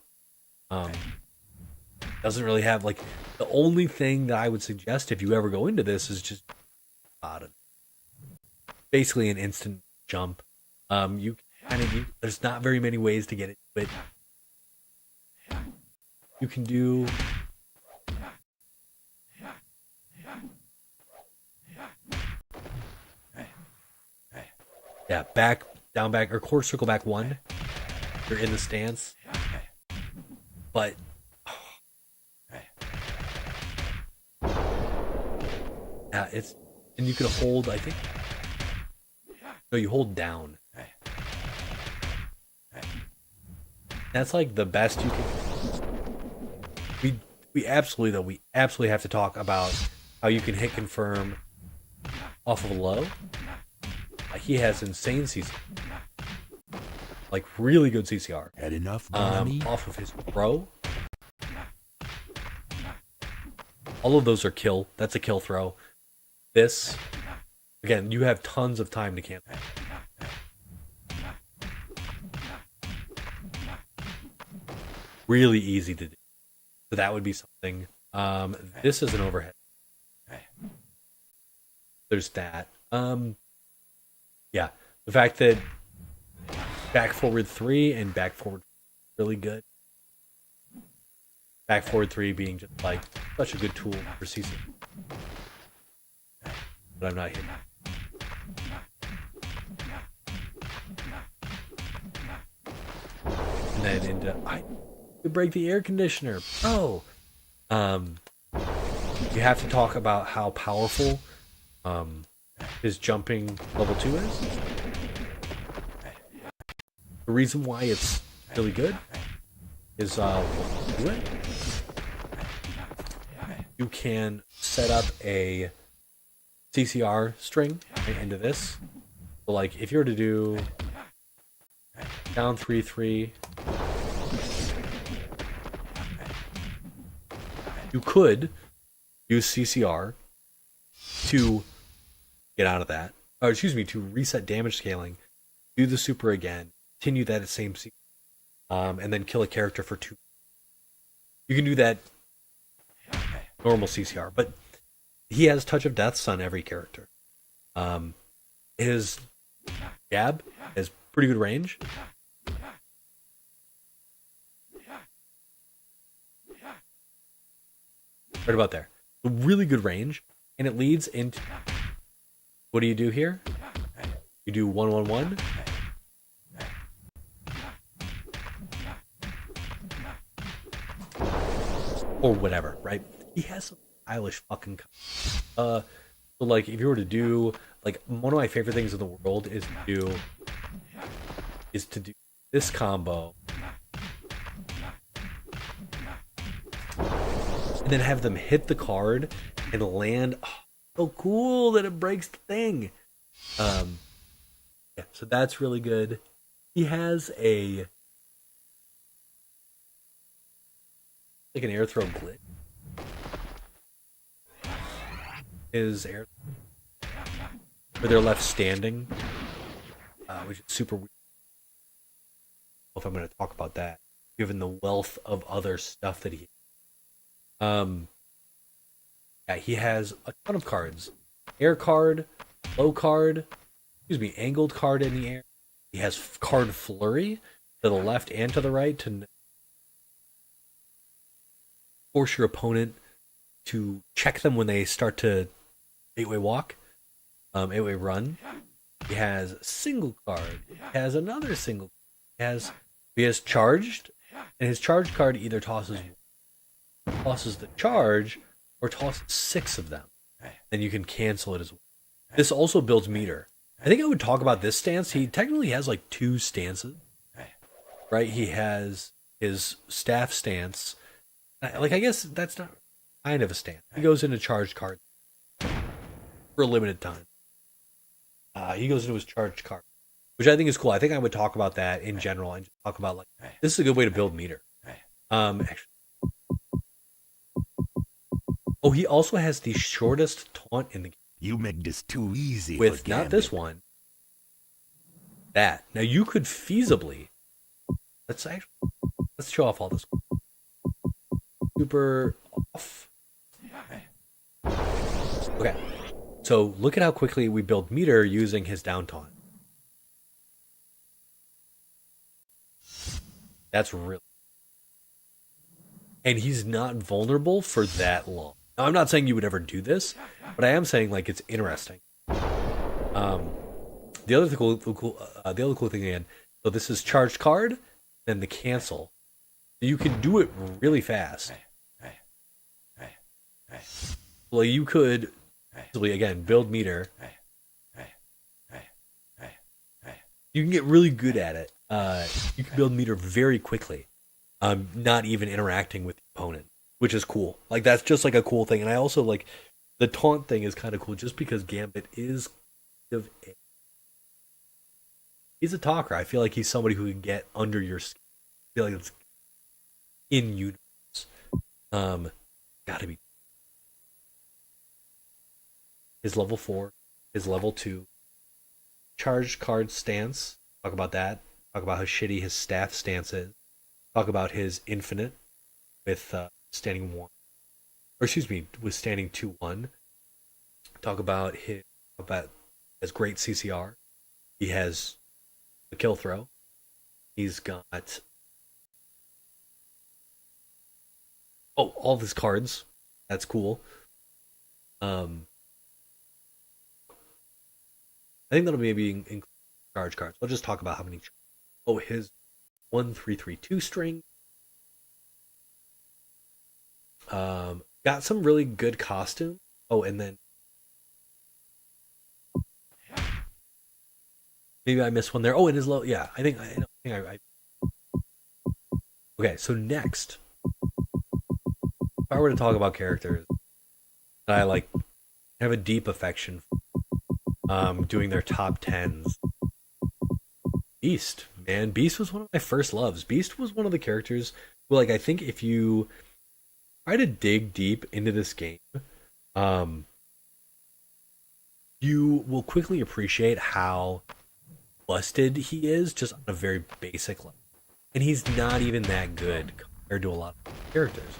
Doesn't really have, like, the only thing that I would suggest if you ever go into this is just basically an instant jump. You kind of, there's not very many ways to get it, but you can do. Yeah, back, down, back, or core circle back 1. You're in the stance. But yeah, it's, and you can hold, I think. No, you hold down. That's like the best you can. We absolutely have to talk about how you can hit confirm off of a low. He has insane CCR, like really good CCR. Had enough money? Off of his throw. All of those are kill. That's a kill throw. This, again, you have tons of time to cancel. Really easy to do. So that would be something. This is an overhead. There's that. Yeah, the fact that back forward 3 and back forward really good. Back forward 3 being just like such a good tool for CC. But I'm not hitting. then into I could break the air conditioner. Oh, you have to talk about how powerful his jumping level 2 is. The reason why it's really good is do it. You can set up a CCR string right into this. So like if you were to do down 3-3, you could use CCR to get out of that. Or excuse me, to reset damage scaling, do the super again, continue that at same CCR, and then kill a character for 2. You can do that normal CCR, but he has Touch of Deaths on every character. His jab has pretty good range. Right about there. Really good range, and it leads into what do you do here? You do 1-1-1. Or whatever, right? He has some stylish fucking so like if you were to do like one of my favorite things in the world is to do this combo and then have them hit the card and land. Oh, so cool that it breaks the thing. Yeah, so that's really good. He has an air throw glitch. Is air where they're left standing, which is super weird. I don't know if I'm going to talk about that, given the wealth of other stuff that he. Yeah, he has a ton of cards: air card, low card, angled card in the air. He has card flurry to the left and to the right to force your opponent to check them when they start to 8-way walk, 8-way run. He has single card. He has another single. He has charged, and his charge card either tosses the charge or tosses 6 of them. Then you can cancel it as well. This also builds meter. I think I would talk about this stance. He technically has like 2 stances, right? He has his staff stance. Like I guess that's not kind of a stance. He goes into charged card for a limited time. He goes into his charged card, which I think is cool. I think I would talk about that in general and just talk about like this is a good way to build meter. Actually, oh, he also has the shortest taunt in the game. You make this too easy. With not this one, that. Now you could feasibly let's show off all this. Super off. Okay. So look at how quickly we build meter using his down taunt. That's really... And he's not vulnerable for that long. Now, I'm not saying you would ever do this, but I am saying like it's interesting. The other cool thing again, so this is charged card, then the cancel. You can do it really fast. Well, you could again build meter. You can get really good at it. You can build meter very quickly, not even interacting with the opponent, which is cool. Like that's just like a cool thing. And I also like the taunt thing is kind of cool, just because Gambit is kind of he's a talker. I feel like he's somebody who can get under your skin. I feel like it's in universe. Gotta be. His level 4, his level 2, charged card stance. Talk about that. Talk about how shitty his staff stance is. Talk about his infinite with standing 1, or excuse me, with standing 2-1. Talk about his great CCR. He has a kill throw. He's got all of his cards. That's cool. I think that'll maybe include charge cards. I'll just talk about how many. Oh, his 1332 string. Got some really good costume. Oh, and then maybe I missed one there. Oh, and his low. Yeah, I think I. Okay, so next, if I were to talk about characters that I like, have a deep affection for, doing their top tens. Beast, man, Beast was one of my first loves. Beast was one of the characters who, like, I think if you try to dig deep into this game, you will quickly appreciate how busted he is just on a very basic level. And he's not even that good compared to a lot of characters.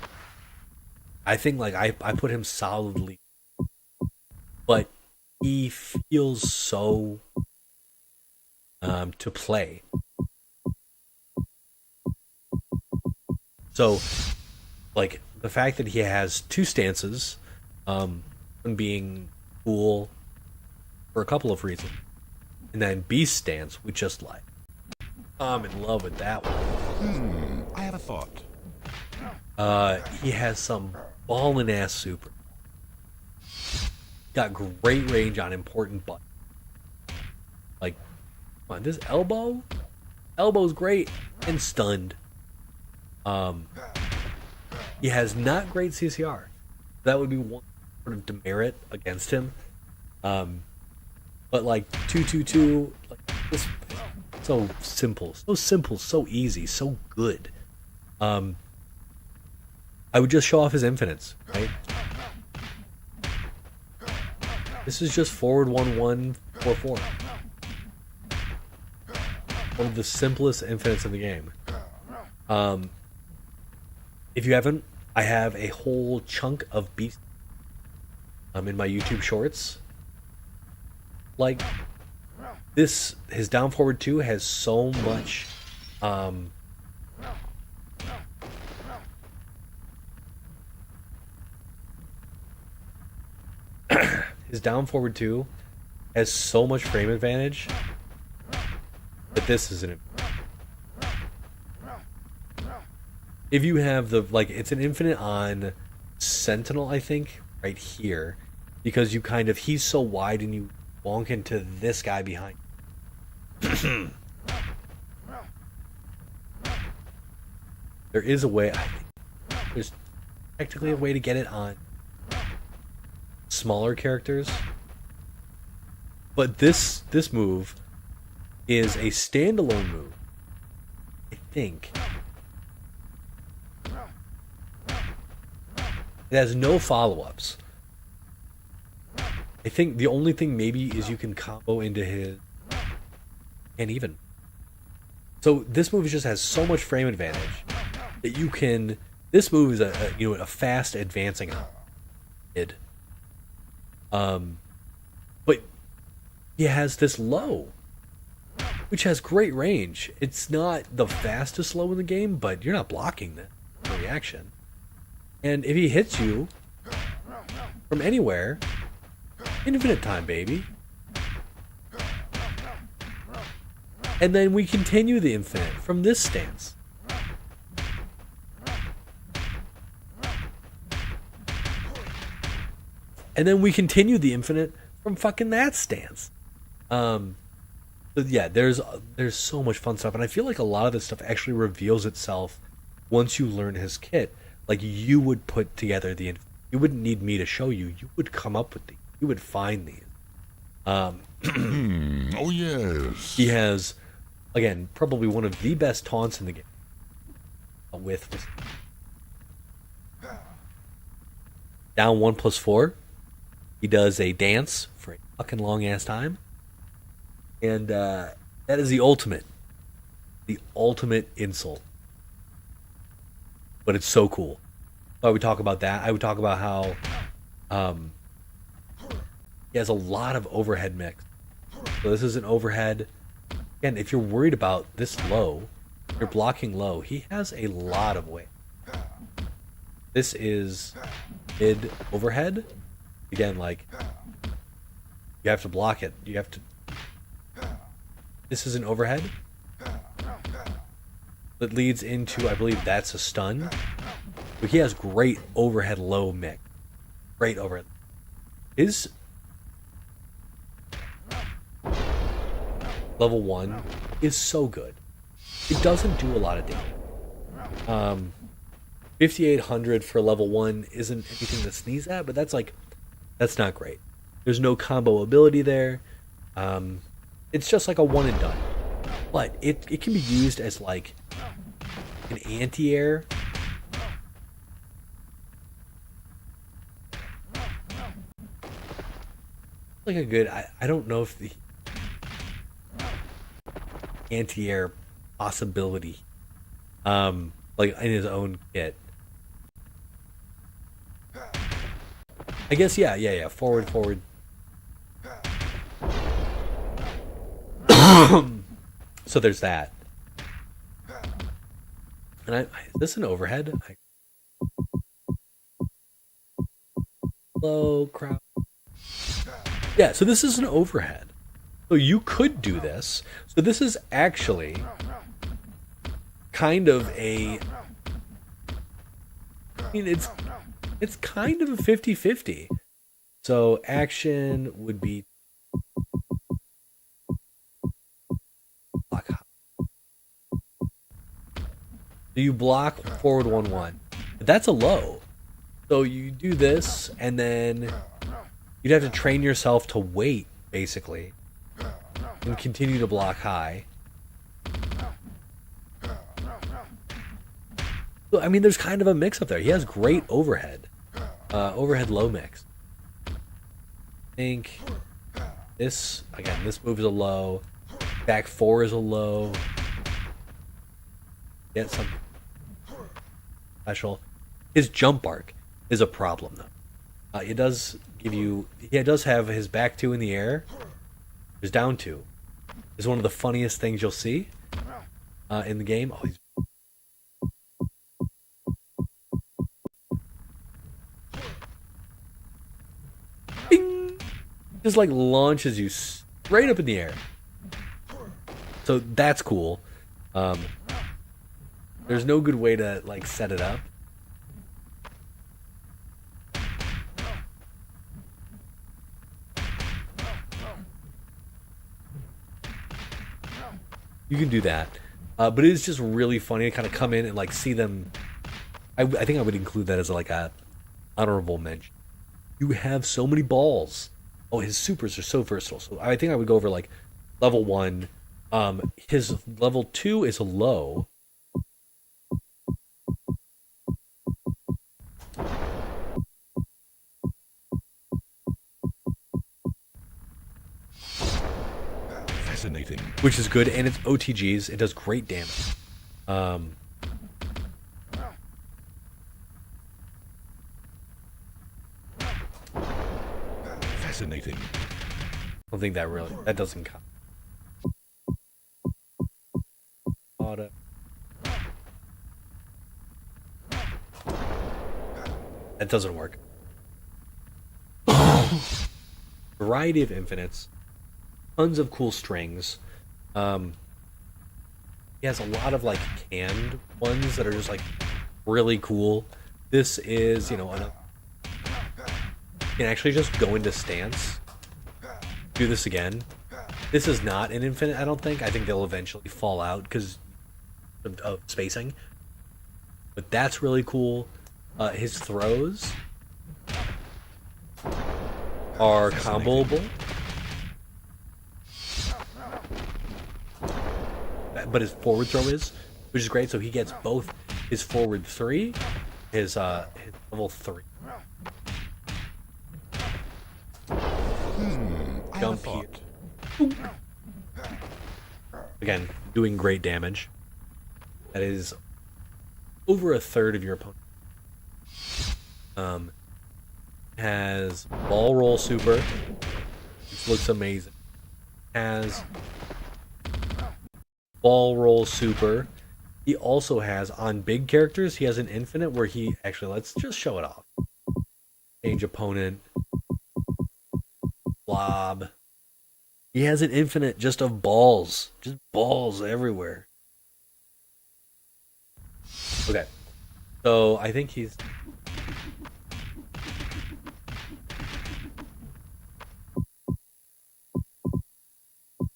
I think, like, I put him solidly, but he feels so to play. So, like, the fact that he has two stances, one being cool for a couple of reasons, and then Beast stance, we just like. I'm in love with that one. I have a thought. He has some ballin' ass super. Got great range on important buttons. Like, come on, this elbow's great and stunned. He has not great CCR. That would be one sort of demerit against him. But like 222, like this, so simple, so easy, so good. I would just show off his infinites, right? This is just forward 1-1-4-4. One of the simplest infinites in the game. If you haven't, I have a whole chunk of Beast in my YouTube shorts. Like, this, his down forward 2 has so much his down forward 2 has so much frame advantage that this is an, if you have the, like, it's an infinite on Sentinel, I think, right here, because you kind of, he's so wide and you bonk into this guy behind. There is a way, I think, there's technically a way to get it on smaller characters, but this move is a standalone move, I think. It has no follow-ups. I think the only thing maybe is you can combo into his, and even. So this move just has so much frame advantage that you can. This move is a fast advancing mid. But he has this low, which has great range. It's not the fastest low in the game, but you're not blocking the reaction. And if he hits you from anywhere, infinite time, baby. And then we continue the infinite from this stance. And then we continue the infinite from fucking that stance. But yeah, there's so much fun stuff, and I feel like a lot of this stuff actually reveals itself once you learn his kit. Like, you would put together the, you wouldn't need me to show you. You would come up with these. You would find these. Oh yes. He has, again, probably one of the best taunts in the game. With down 1+4, he does a dance for a fucking long ass time, and that is the ultimate insult. But it's so cool. I would talk about that. I would talk about how he has a lot of overhead mix. So this is an overhead. Again, if you're worried about this low, you're blocking low, he has a lot of weight. This is mid overhead. Again, like, you have to block it. You have to. This is an overhead. that leads into, I believe that's a stun. But he has great overhead low mix. Great overhead. His level 1 is so good. It doesn't do a lot of damage. 5,800 for level 1 isn't anything to sneeze at, but that's not great. There's no combo ability there. It's just like a one and done. But it can be used as like an anti-air. Like a good, I don't know if the anti-air possibility, like in his own kit. I guess, yeah. Forward. So there's that. And is this an overhead? Hello, crowd. Yeah, so this is an overhead. So you could do this. So this is actually kind of a... I mean, it's kind of a 50-50. So action would be... block. So you block forward 1-1. That's a low. So you do this, and then you'd have to train yourself to wait, basically, and continue to block high. So, I mean, there's kind of a mix up there. He has great overhead. Overhead low mix. I think this, again, this move is a low. Back 4 is a low. Get some special. His jump arc is a problem, though. It does give you... He does have his back 2 in the air. His down 2 is one of the funniest things you'll see in the game. Oh, he's... Bing! Just like launches you straight up in the air. So that's cool. There's no good way to like set it up. You can do that. But it is just really funny to kind of come in and like see them. I think I would include that as like a honorable mention. You have so many balls. Oh, his supers are so versatile. So I think I would go over like level 1. His level 2 is a low. Fascinating. Which is good, and it's OTGs. It does great damage. Fascinating. I don't think that doesn't count. Auto. That doesn't work. Variety of infinites. Tons of cool strings. He has a lot of like canned ones that are just like really cool. This is, you can actually just go into stance. Do this again. This is not an infinite, I don't think. I think they'll eventually fall out because of spacing. But that's really cool. His throws are comboable. But his forward throw is, which is great. So he gets both his forward 3, his level 3. Jump here. Again, doing great damage. That is over a third of your opponent. Has ball roll super, which looks amazing. Has ball roll super. He also has, on big characters, he has an infinite where he actually, let's just show it off. Change opponent. Blob. He has an infinite just of balls. Just balls everywhere. Okay. So I think he's...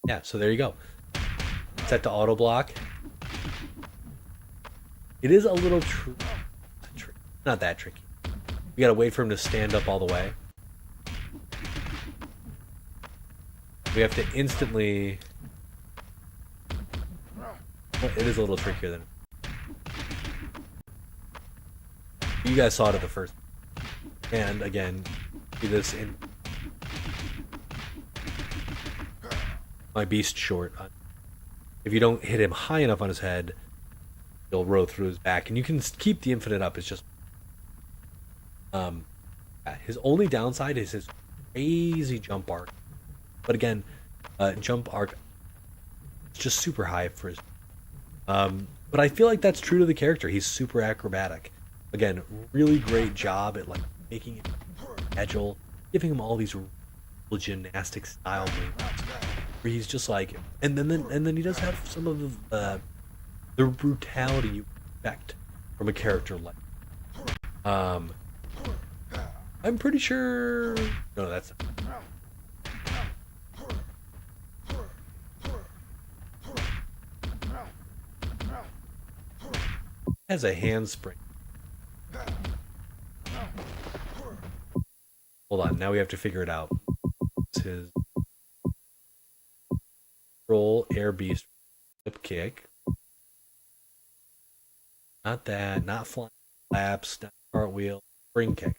Yeah, so there you go. Set to auto block. It is a little not that tricky. You gotta wait for him to stand up all the way. We have to instantly... Well, it is a little trickier than... You guys saw it at the first. And again, see this in my beast short. If you don't hit him high enough on his head, he'll row through his back, and you can keep the infinite up. It's just his only downside is his crazy jump arc. But again, jump arc is just super high for his. But I feel like that's true to the character. He's super acrobatic. Again, really great job at like making it agile, giving him all these gymnastic style moves. Where he's just like, and then he does have some of the brutality you expect from a character like. I'm pretty sure. No, that's. Has a handspring. Hold on, now we have to figure it out. It's his roll, air beast, flip kick. Not that, not flying flaps, not cartwheel, spring kick.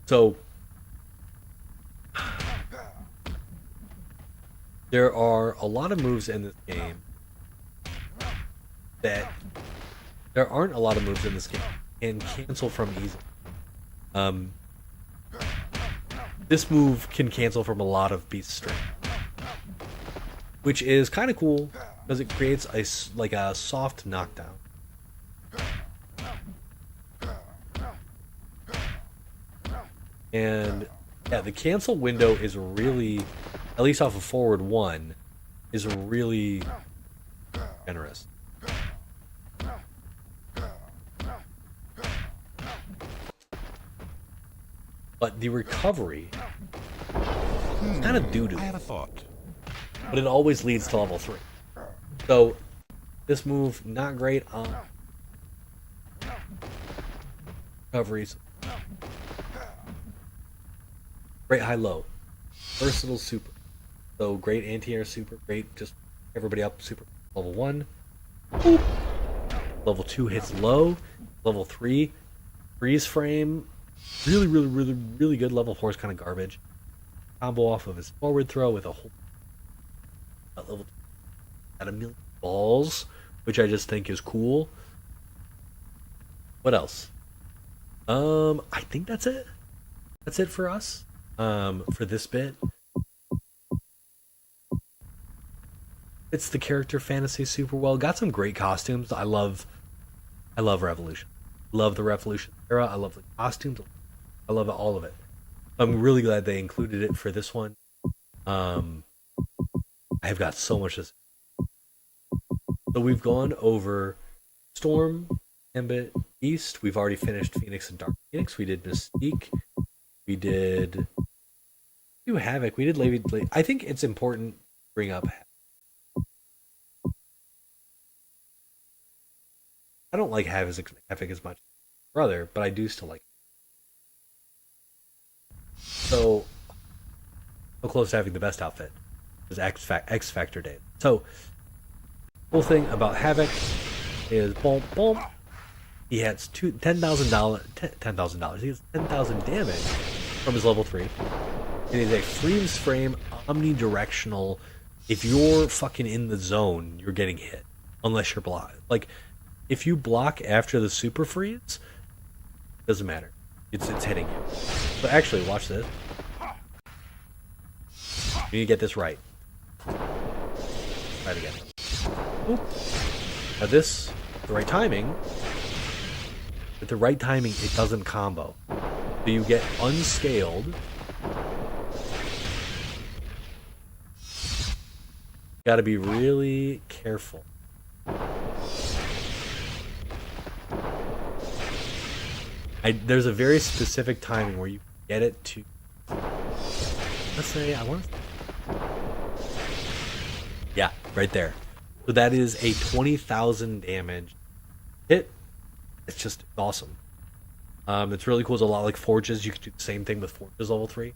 So there are a lot of moves in this game that there aren't a lot of moves in this game and cancel from easily. This move can cancel from a lot of beast strength, which is kind of cool because it creates a soft knockdown. And yeah, the cancel window is really, at least off of forward one, is really generous. But the recovery is kind of doo-doo. I have a thought. But it always leads to level 3. So this move, not great on recoveries. Great high-low. Versatile super. So great anti-air super, great just everybody up super. Level 1. Boop. Level 2 hits low. Level 3, freeze frame. Really good. Level 4 is kind of garbage. Combo off of his forward throw with a whole level 2 at a million balls, which I just think is cool. What else? I think that's it. That's it for us. For this bit. It's the character fantasy super well. Got some great costumes. I love Revolution. Love the Revolution era. I love the costumes. I love all of it. I'm really glad they included it for this one. I've got so much to say. So we've gone over Storm, Gambit, Beast. We've already finished Phoenix and Dark Phoenix. We did Mystique. We did Havoc. We did Lady. I think it's important to bring up Havoc. I don't like Havoc as much as my brother, but I do still like it. So close to having the best outfit is X Factor Day. So, cool thing about Havoc is boom, boom. He has $10,000. He has 10,000 damage from his level 3. It is a freeze frame, omnidirectional. If you're fucking in the zone, you're getting hit, unless you're blocked. Like, if you block after the super freeze, doesn't matter. It's hitting you. So actually, watch this. You need to get this right. Try it again. Oop. Now this, the right timing. With the right timing, it doesn't combo. So you get unscaled. Got to be really careful. There's a very specific timing where you get it to. Let's say I want. Yeah, right there. So that is a 20,000 damage hit. It's just awesome. It's really cool. It's a lot like Forges. You can do the same thing with Forges level 3.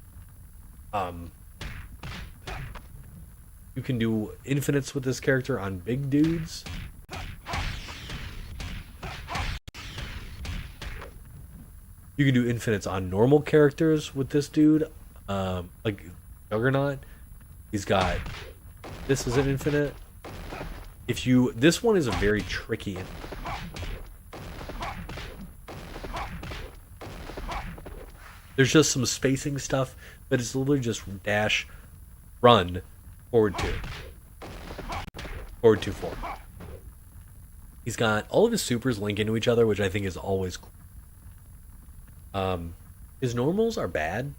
You can do infinites with this character on big dudes. You can do infinites on normal characters with this dude. Like Juggernaut. He's got... This is an infinite. This one is a very tricky. There's just some spacing stuff, but it's literally just dash, run, forward 2. Forward 2, 4. He's got all of his supers link into each other, which I think is always cool. His normals are bad.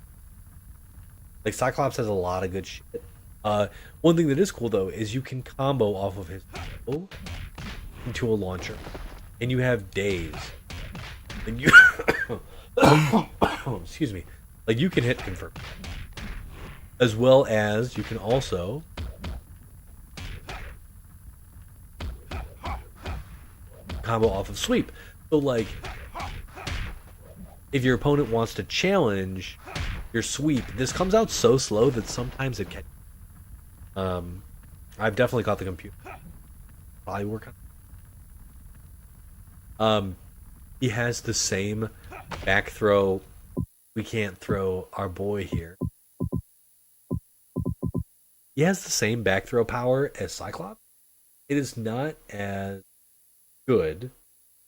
Like Cyclops has a lot of good shit. One thing that is cool though is you can combo off of his bow into a launcher, and you have days. And you, excuse me, like you can hit confirm, as well as you can also combo off of sweep. So like, if your opponent wants to challenge your sweep, this comes out so slow that sometimes it can. I've definitely caught the computer. Probably work on. He has the same back throw. We can't throw our boy here. He has the same back throw power as Cyclops. It is not as good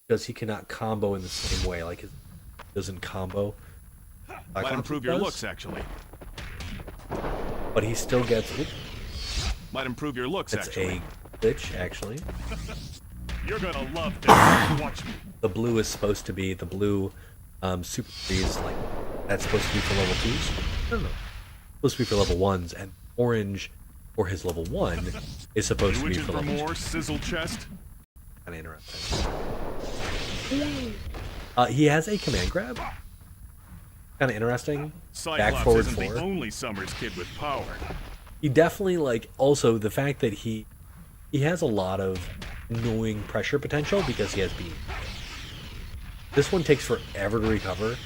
because he cannot combo in the same way. Like his doesn't combo. Might improve your looks, actually. But he still gets. Might improve your looks, It's actually. a glitch, actually. You're gonna love this. Watch me. The blue is supposed to be the blue super freeze, like that's supposed to be for level 2s. I don't know. Supposed to be for level 1s, and orange for his level 1 is supposed to be Witches for for level 2. more sizzle chest. Kind of interesting. He has a command grab. Kind of interesting. Back Cyclops forward isn't 4. the only Summers kid with power. He definitely like also the fact that he has a lot of annoying pressure potential because he has beam. This one takes forever to recover.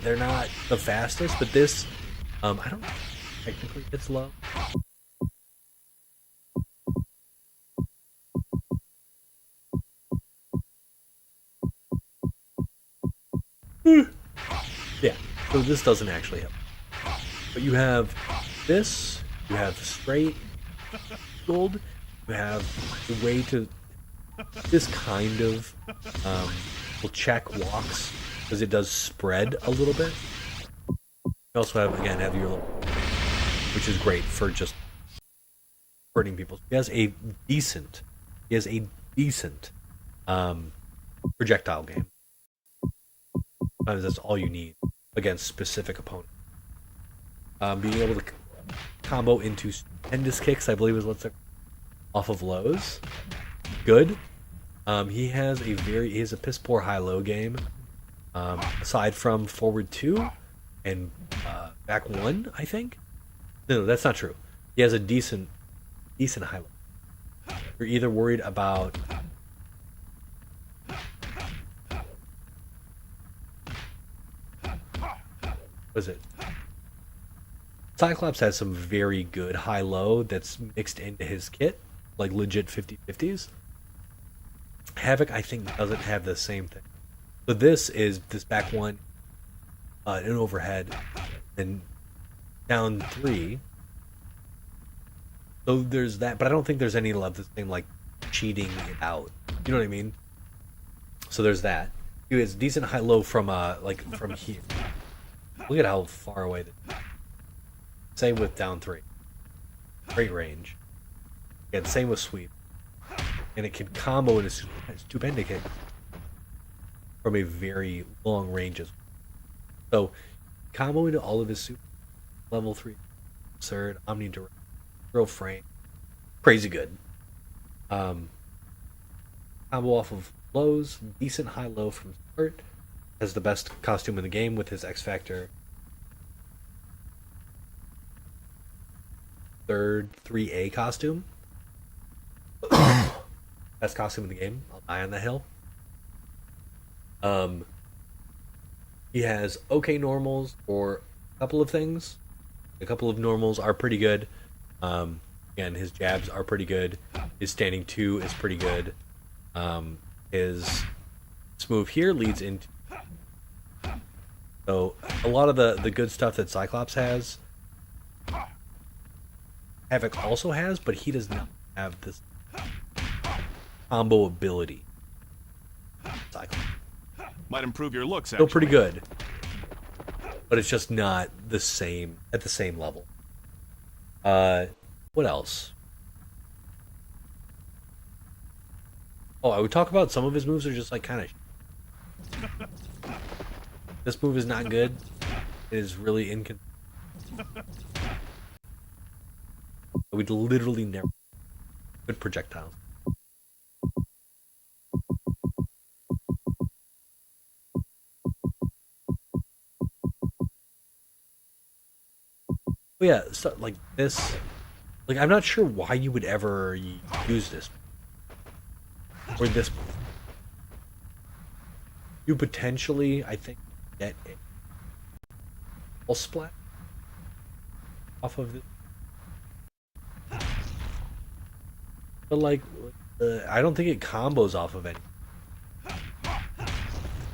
They're not the fastest, but this I don't know, technically it's low. Yeah, so this doesn't actually help. But you have this, you have straight gold, you have the way to this kind of will check walks because it does spread a little bit. You also have your little, which is great for just hurting people. He has a decent projectile game. Sometimes that's all you need against specific opponents. Being able to combo into stupendous kicks, I believe is what's off of lows. Good. He has a piss poor high low game. Aside from forward 2 and back 1, I think. No, that's not true. He has a decent high low. You're either worried about what is it? Cyclops has some very good high-low that's mixed into his kit, like legit 50-50s. Havoc, I think, doesn't have the same thing. So this back 1, an overhead, and down 3. So there's that, but I don't think there's any of the same, like, cheating it out. You know what I mean? So there's that. He has decent high-low from here. Look at how far away. Same with down 3. Great range. And same with sweep. And it can combo into stupendous kick from a very long range as well. So combo into all of his super level 3 absurd, omnidirect, real frame. Crazy good. Combo off of blows, decent high-low from start, has the best costume in the game with his X Factor. Third 3A costume. Best costume in the game. I'll die on the hill. He has okay normals for a couple of things. A couple of normals are pretty good. Again, his jabs are pretty good. His standing 2 is pretty good. His move here leads into... So, a lot of the good stuff that Cyclops has, Havoc also has, but he does not have this combo ability. Cyclops. Might improve your looks, Still actually. pretty good, but it's just not the same at the same level. What else? Oh, I would talk about some of his moves are just like kind of. This move is not good. It is really inconsistent. I would literally never good projectiles. But yeah, stuff like this. Like, I'm not sure why you would ever use this. Or this. You potentially, I think, get a full splat off of this. But, like, I don't think it combos off of any.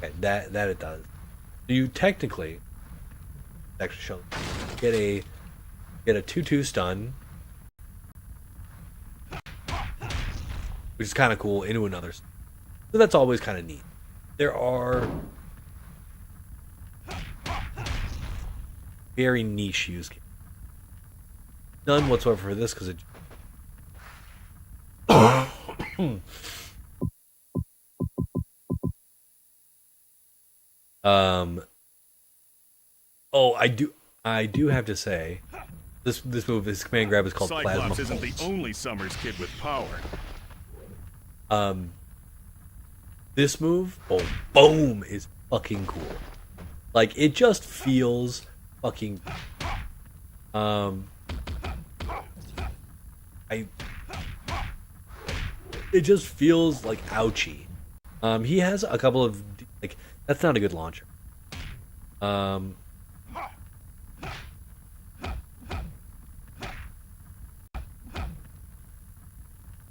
Okay, that it does. So you technically, actually show, get a 2-2 stun, which is kind of cool, into another. So that's always kind of neat. There are very niche use cases. None whatsoever for this because it. Oh, I do have to say, this move, this command grab is called Cyclops Plasma isn't the Pulse. only Summers kid with power. This move, boom, is fucking cool. Like, it just feels fucking. It just feels like ouchie. He has a couple of like that's not a good launcher.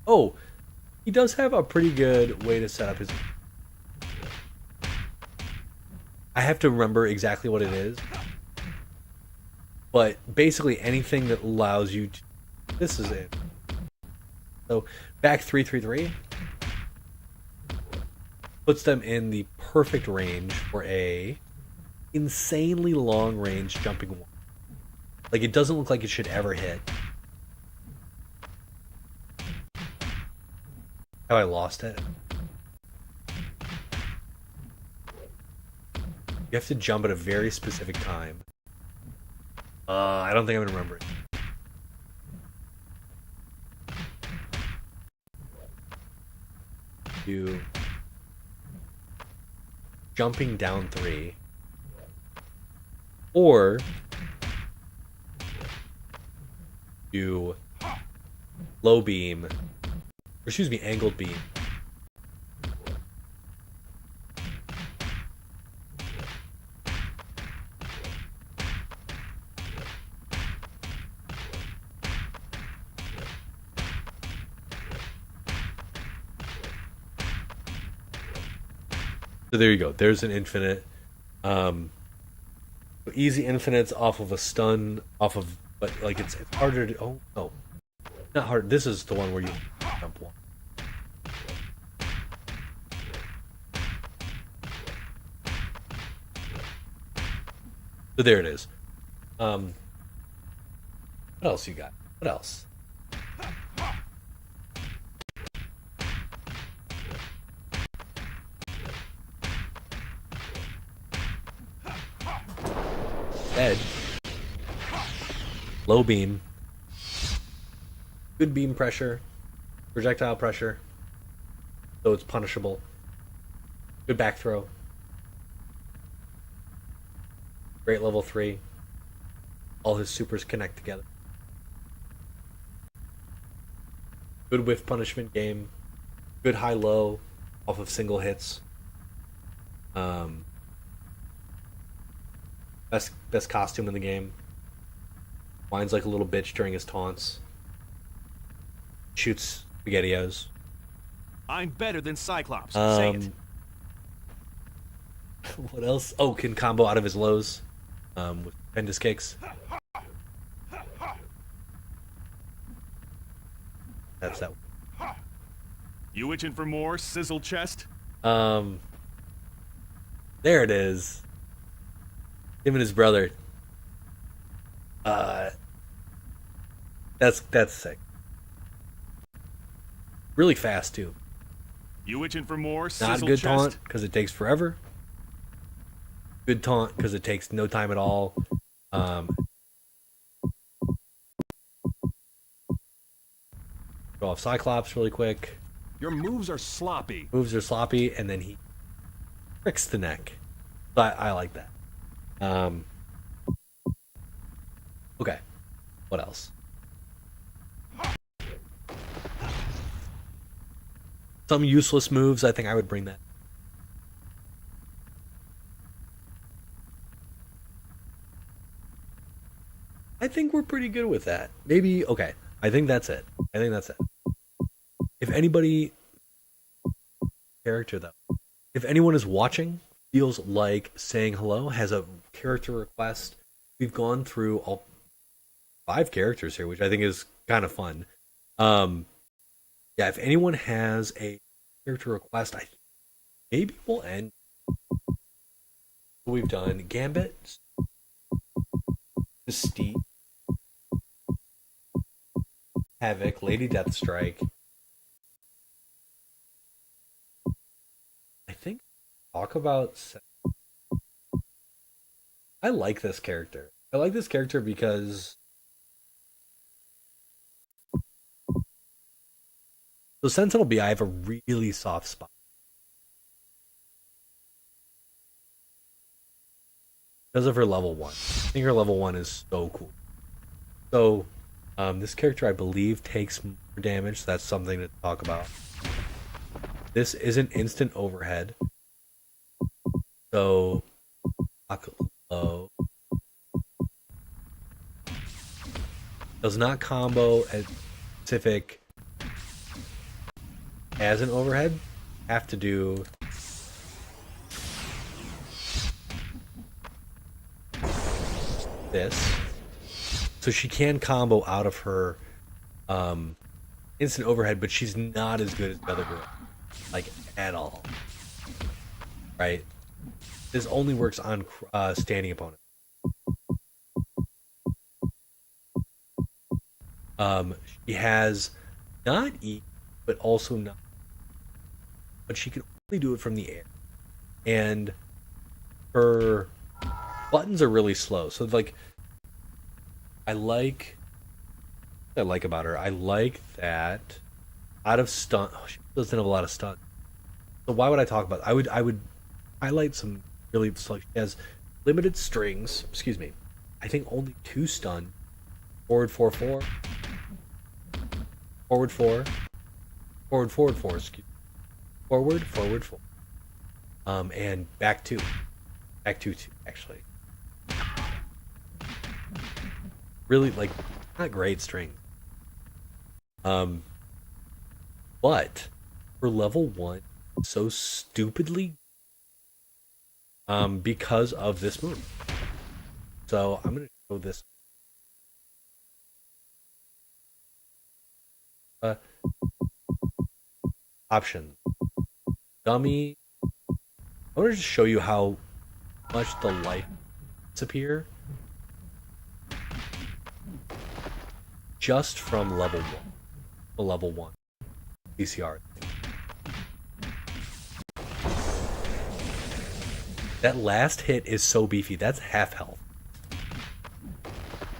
Oh, he does have a pretty good way to set up his. I have to remember exactly what it is. But basically anything that allows you to. This is it. So back 3-3-3 puts them in the perfect range for a insanely long range jumping one. Like, it doesn't look like it should ever hit. How I lost it. You have to jump at a very specific time. I don't think I'm gonna remember it. You jumping down 3, or you low beam, or excuse me, angled beam. So there you go. There's an infinite. Easy infinites off of a stun, off of, but like it's harder to. Oh no, not hard. This is the one where you jump one. So there it is. What else you got? What else? Dead. Low beam. Good beam pressure. Projectile pressure. So it's punishable. Good back throw. Great level 3. All his supers connect together. Good whiff punishment game. Good high-low off of single hits. Best costume in the game. Whines like a little bitch during his taunts. Shoots SpaghettiOs. I'm better than Cyclops. Say it. What else? Oh, can combo out of his lows with stupendous kicks. That's that. You itching for more, Sizzle Chest? There it is. Him and his brother. That's sick. Really fast too. You itching for more, Sizzle Not good Chest? taunt because it takes forever. Good taunt because it takes no time at all. Go off Cyclops really quick. Your moves are sloppy. Moves are sloppy, and then he tricks the neck. So I like that. Okay. What else? Some useless moves. I think I would bring that. I think we're pretty good with that. Maybe, okay. I think that's it. If anybody... Character, though. If anyone is watching, feels like saying hello, has a character request, we've gone through all 5 characters here, which I think is kind of fun. Yeah, if anyone has a character request, maybe we'll end what we've done. Gambit, Mystique, Havoc, Lady Deathstrike. I think talk about. I like this character. I like this character because. So Sentinel B, I have a really soft spot. Because of her level 1. I think her level 1 is so cool. So, this character I believe takes more damage, so that's something to talk about. This isn't instant overhead. So, low. Does not combo at specific as an overhead. Have to do this. So she can combo out of her instant overhead, but she's not as good as the other girl. Like, at all. Right? This only works on standing opponents. She has not E, but also not. But she can only do it from the air. And her buttons are really slow. So, like, I like about her. I like that out of stun. Oh, she doesn't have a lot of stun. So why would I talk about it? I would highlight some really slow. She has limited strings. Excuse me. I think only 2 stun. Forward 4-4. Forward 4. Forward 4. Excuse me. Forward 4. And back 2. Back 2 actually. Really, like, not great string. But for level 1, so stupidly because of this move. So I'm gonna show this. Option. Dummy. I want to just show you how much the life disappear just from level 1. The level 1 DCR. That last hit is so beefy. That's half health.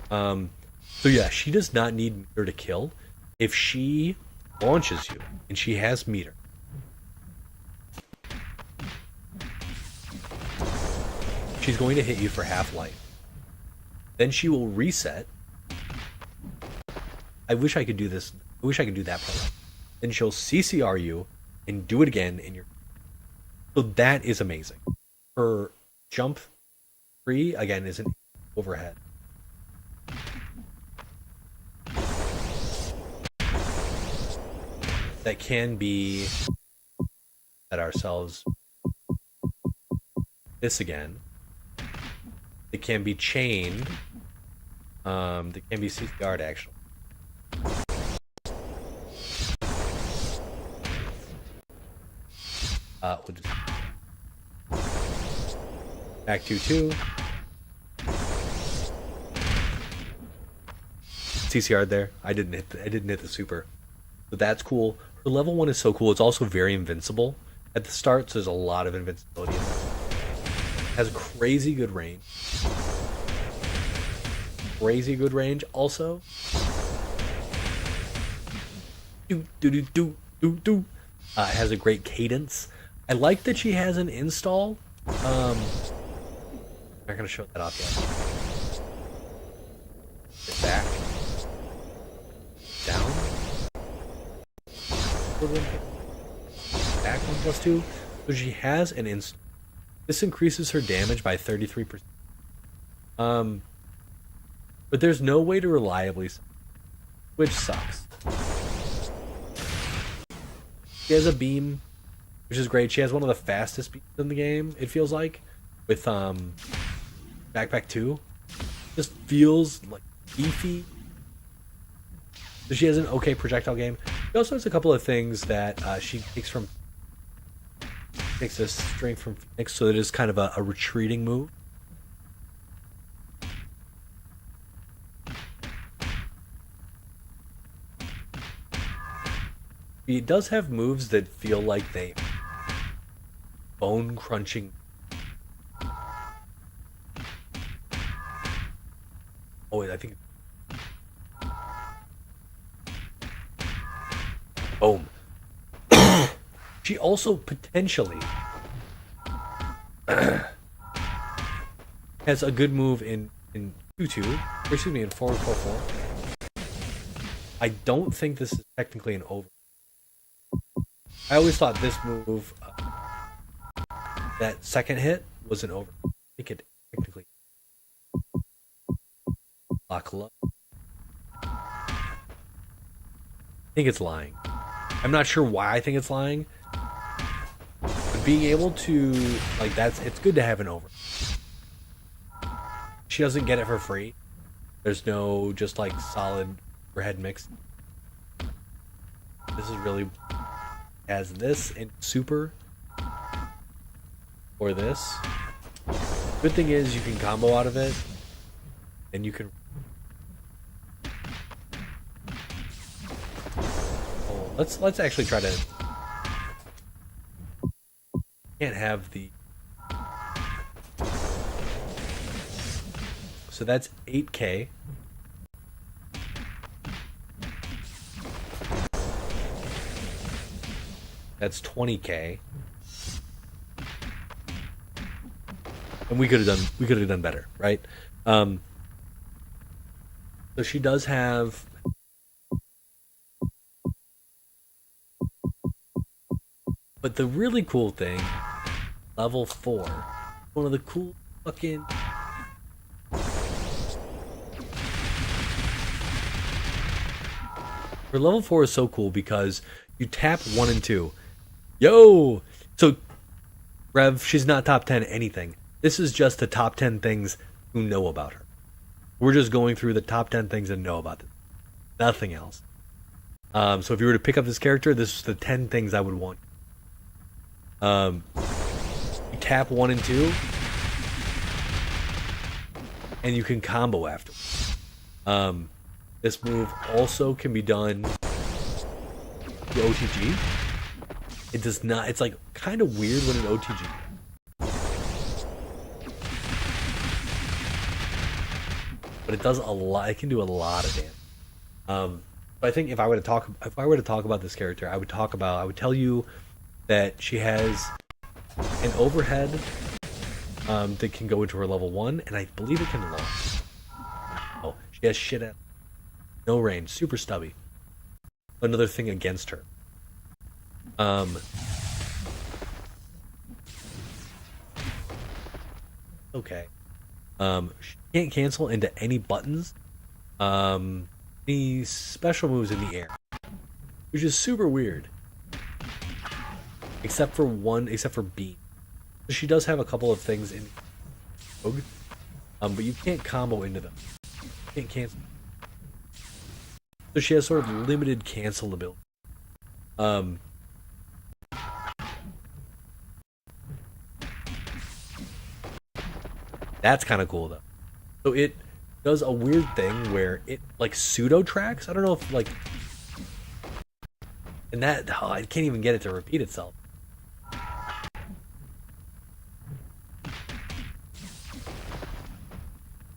So yeah, she does not need meter to kill. If she launches you and she has meter, she's going to hit you for half life. Then she will reset. I wish I could do this. I wish I could do that part. Then she'll CCR you and do it again in your. So that is amazing. Her jump free again is an overhead. That can be at ourselves. This again. It can be chained. It can be CCR'd actually. We'll just back 2-2. CCR'd there. I didn't hit the super. But that's cool. Her level 1 is so cool. It's also very invincible at the start, so there's a lot of invincibility in it. Has crazy good range. Crazy good range also. Has a great cadence. I like that she has an install. I'm not gonna show that off yet. Get back. Down. Back 1+2. So she has an install. This increases her damage by 33%. But there's no way to reliably, which sucks. She has a beam, which is great. She has one of the fastest beams in the game, it feels like, with Backpack 2. Just feels like beefy. So she has an okay projectile game. She also has a couple of things that she takes from. Takes this strength from Phoenix, so it is kind of a retreating move. He does have moves that feel like they bone crunching. Oh wait, I think. Boom. She also potentially has a good move in 2-2, or excuse me, in 4-4-4. I don't think this is technically an over. I always thought this move, that second hit, was an over. I think it technically lock low. I think it's lying. I'm not sure why I think it's lying. But being able to, like, it's good to have an over. She doesn't get it for free. There's no just like solid overhead mix. This is really has this in super or this. Good thing is you can combo out of it, and you can. Oh, let's actually try to. Can't have the. So that's 8K. That's 20K. And we could have done better, right? So she does have but the really cool thing, level 4, one of the cool fucking her level 4 is so cool because you tap 1 and 2. Yo! So, Rev, she's not top 10 anything. This is just the top 10 things you know about her. We're just going through the top 10 things and know about them. Nothing else. So if you were to pick up this character, this is the 10 things I would want. You tap 1 and 2, and you can combo after. This move also can be done through OTG. It does not. It's like kind of weird when an OTG. But it does a lot. It can do a lot of damage. But I think if I were to talk about this character, I would tell you that she has an overhead that can go into her level 1, and I believe it can launch. Oh, she has shit at no range, super stubby. Another thing against her. Okay. She can't cancel into any buttons. Any special moves in the air, which is super weird. Except for beam. She does have a couple of things in Rogue, but you can't combo into them. You can't cancel. So she has sort of limited cancel ability. That's kind of cool though. So it does a weird thing where it like pseudo tracks. I don't know if like, and that I can't even get it to repeat itself.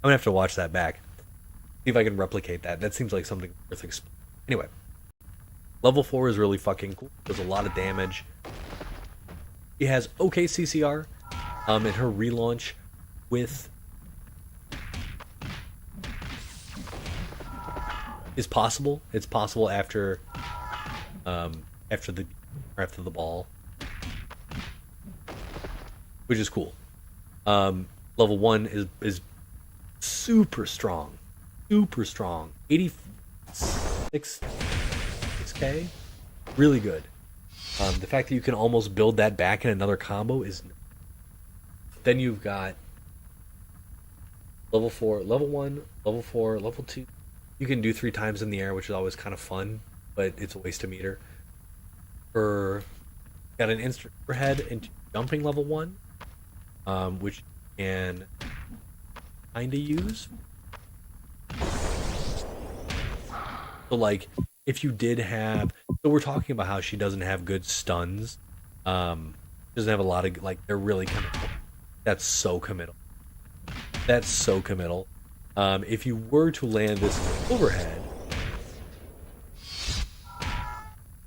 I'm gonna have to watch that back. See if I can replicate that. That seems like something worth exploring. Anyway, level 4 is really fucking cool. Does a lot of damage. She has okay CCR, in her relaunch with is possible. It's possible after the ball, which is cool. Level 1 is super strong, 86k, really good. The fact that you can almost build that back in another combo is. Then you've got level 4, level 1, level 4, level 2. You can do 3 times in the air, which is always kind of fun, but it's a waste of meter. Got an instant overhead into jumping level 1, which you can kind of use. So like, if you did have, so we're talking about how she doesn't have good stuns. Doesn't have a lot of, like, they're really committal. That's so committal. If you were to land this overhead,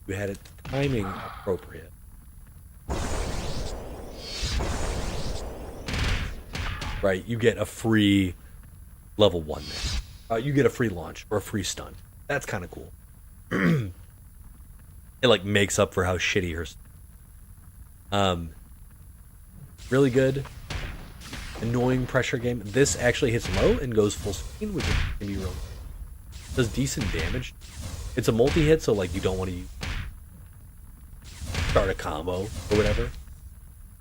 you had it timing appropriate. Right, you get a free level 1 there. You get a free launch or a free stun. That's kind of cool. It like makes up for how shitty her. Really good. Annoying pressure game. This actually hits low and goes full screen, which can be real. Does decent damage. It's a multi-hit, so like you don't want to start a combo or whatever.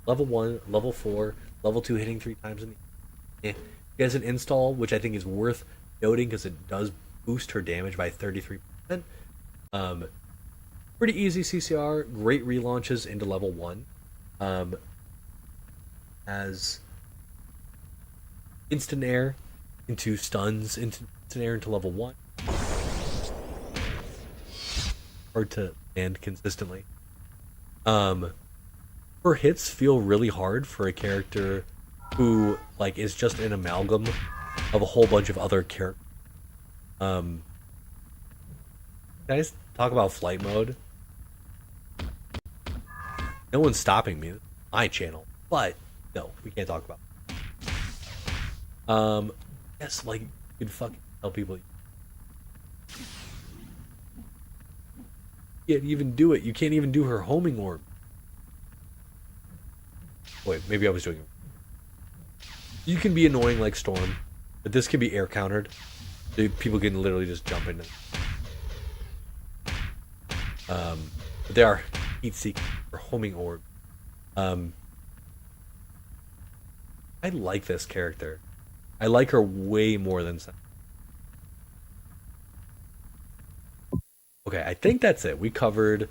Level 1, level 4, level 2 hitting 3 times in the. It has an install, which I think is worth noting because it does boost her damage by 33%. Pretty easy CCR, great relaunches into level 1. As instant air into stuns, instant air into level 1. Hard to land consistently. Her hits feel really hard for a character who like is just an amalgam of a whole bunch of other characters. Guys, talk about flight mode. No one's stopping me. My channel, but no, we can't talk about it. Yes, like you can fucking tell people you can't even do it. You can't even do her homing orb. Wait, maybe I was doing it. You can be annoying like Storm, but this can be air countered. People can literally just jump into. But they are heat seek or homing orb. I like this character. I like her way more than some. Okay, I think that's it. We covered.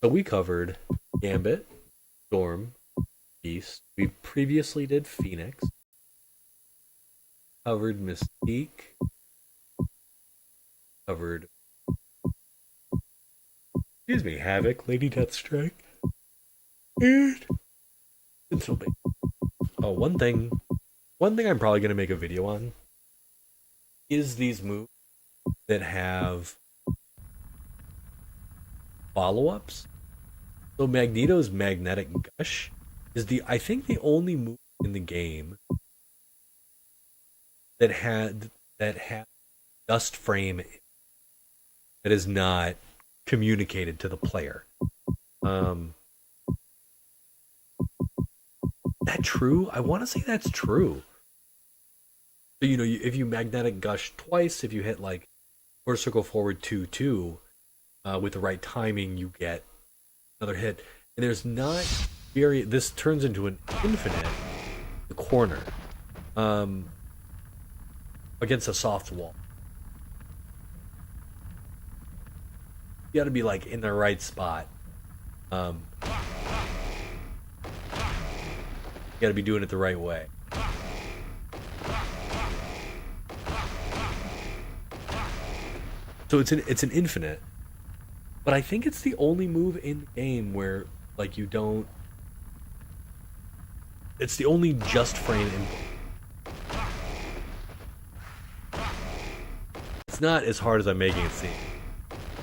So we covered Gambit, Storm, Beast. We previously did Phoenix. Covered Mystique. Covered. Excuse me, Havoc, Lady Deathstrike. And. Oh, one thing I'm probably going to make a video on is these moves that have follow-ups. So Magneto's magnetic gush is I think the only move in the game that had dust frame that is not communicated to the player. That true? I want to say that's true. So if you magnetic gush twice, if you hit like quarter circle forward 2-2 with the right timing, you get another hit. And there's not very. This turns into an infinite the corner against a soft wall. You got to be like in the right spot. You got to be doing it the right way. So it's an infinite, but I think it's the only move in the game where like you don't. It's the only just frame input. It's not as hard as I'm making it seem.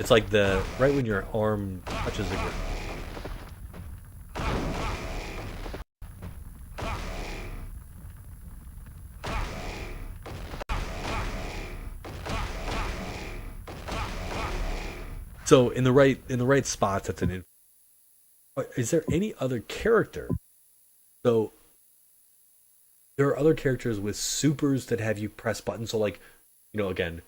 It's like right when your arm touches the ground. So in the right spots, that's an infinite. Is there any other character? So there are other characters with supers that have you press buttons. So like, again,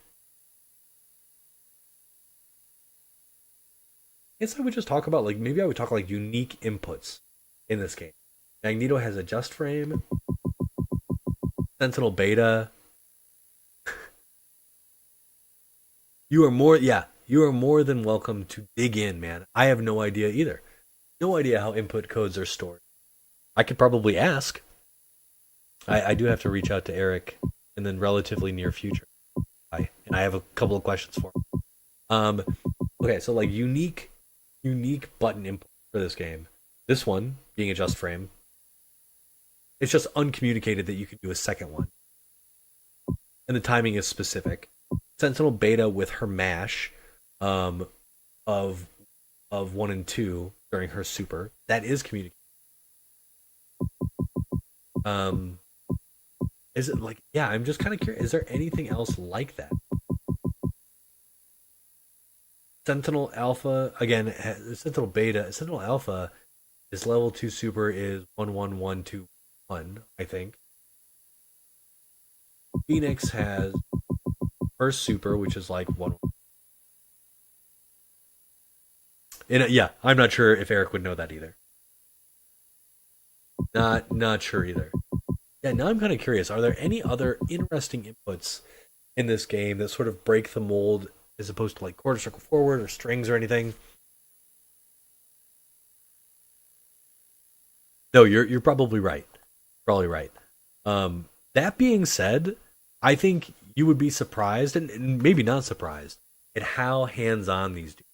I guess I would just talk about maybe I would talk like unique inputs in this game. Magneto has a just frame, Sentinel Beta. You are more than welcome to dig in, man. I have no idea either. No idea how input codes are stored. I could probably ask. I do have to reach out to Eric in the relatively near future. And I have a couple of questions for him. Okay, so like unique button input for this game. This one being a just frame. It's just uncommunicated that you can do a second one. And the timing is specific. Sentinel Beta with her mash of 1 and 2 during her super. That is communicated. Is it like, yeah, I'm just kind of curious. Is there anything else like that? Sentinel Alpha, again, Sentinel Beta, Sentinel Alpha, his level 2 super is 11121, I think. Phoenix has her super, which is like 1. And yeah, I'm not sure if Eric would know that either. Not sure either. Yeah, now I'm kind of curious. Are there any other interesting inputs in this game that sort of break the mold as opposed to like quarter circle forward or strings or anything? No, you're probably right. Probably right. That being said, I think you would be surprised and maybe not surprised at how hands-on these do.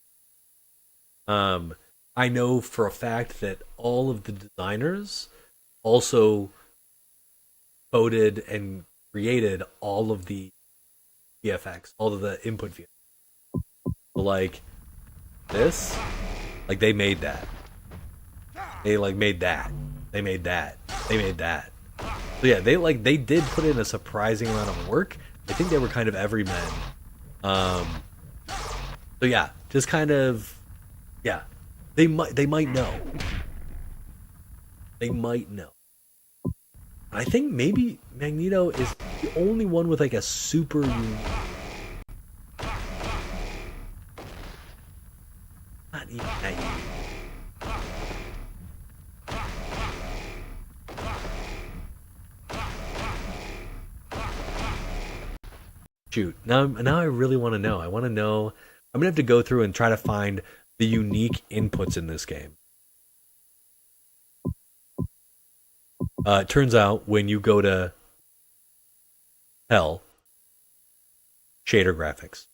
I know for a fact that all of the designers also coded and created all of the VFX, all of the input VFX. So like this, like they made that. They like made that. They made that. They made that. So yeah, they did put in a surprising amount of work. I think they were kind of everymen. So yeah, just kind of, yeah. They might know. They might know. I think maybe Magneto is the only one with like a super unique. Not even that unique. Shoot. Now I really want to know. I want to know. I'm gonna have to go through and try to find the unique inputs in this game. It turns out when you go to hell, shader graphics,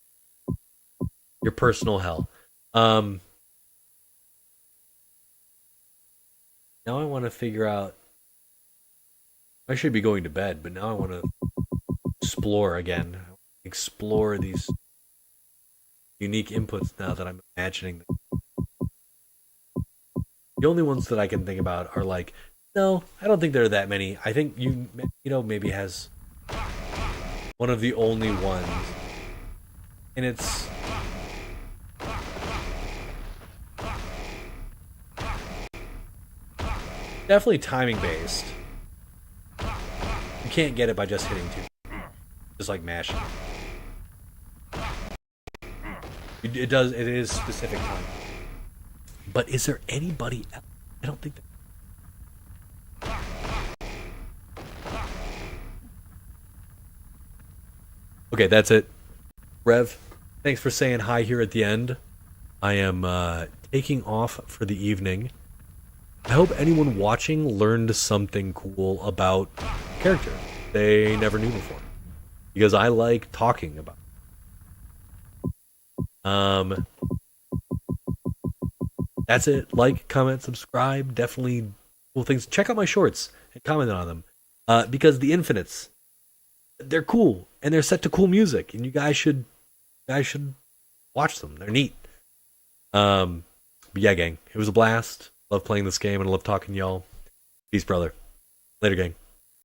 your personal hell. Now I want to figure out. I should be going to bed, but now I want to explore again. Explore these unique inputs now that I'm imagining them. The only ones that I can think about are like, no, I don't think there are that many. I think maybe has one of the only ones, and it's definitely timing based. You can't get it by just hitting two, just like mashing. It is specific time. But is there anybody else? I don't think that. Okay, that's it. Rev, thanks for saying hi here at the end. I am taking off for the evening. I hope anyone watching learned something cool about character they never knew before. Because I like talking about it. That's it. Like, comment, subscribe. Definitely cool things. Check out my shorts and comment on them. Because the Infinites, they're cool and they're set to cool music, and you guys should watch them. They're neat. But yeah, gang, it was a blast. Love playing this game and I love talking to y'all. Peace, brother. Later, gang.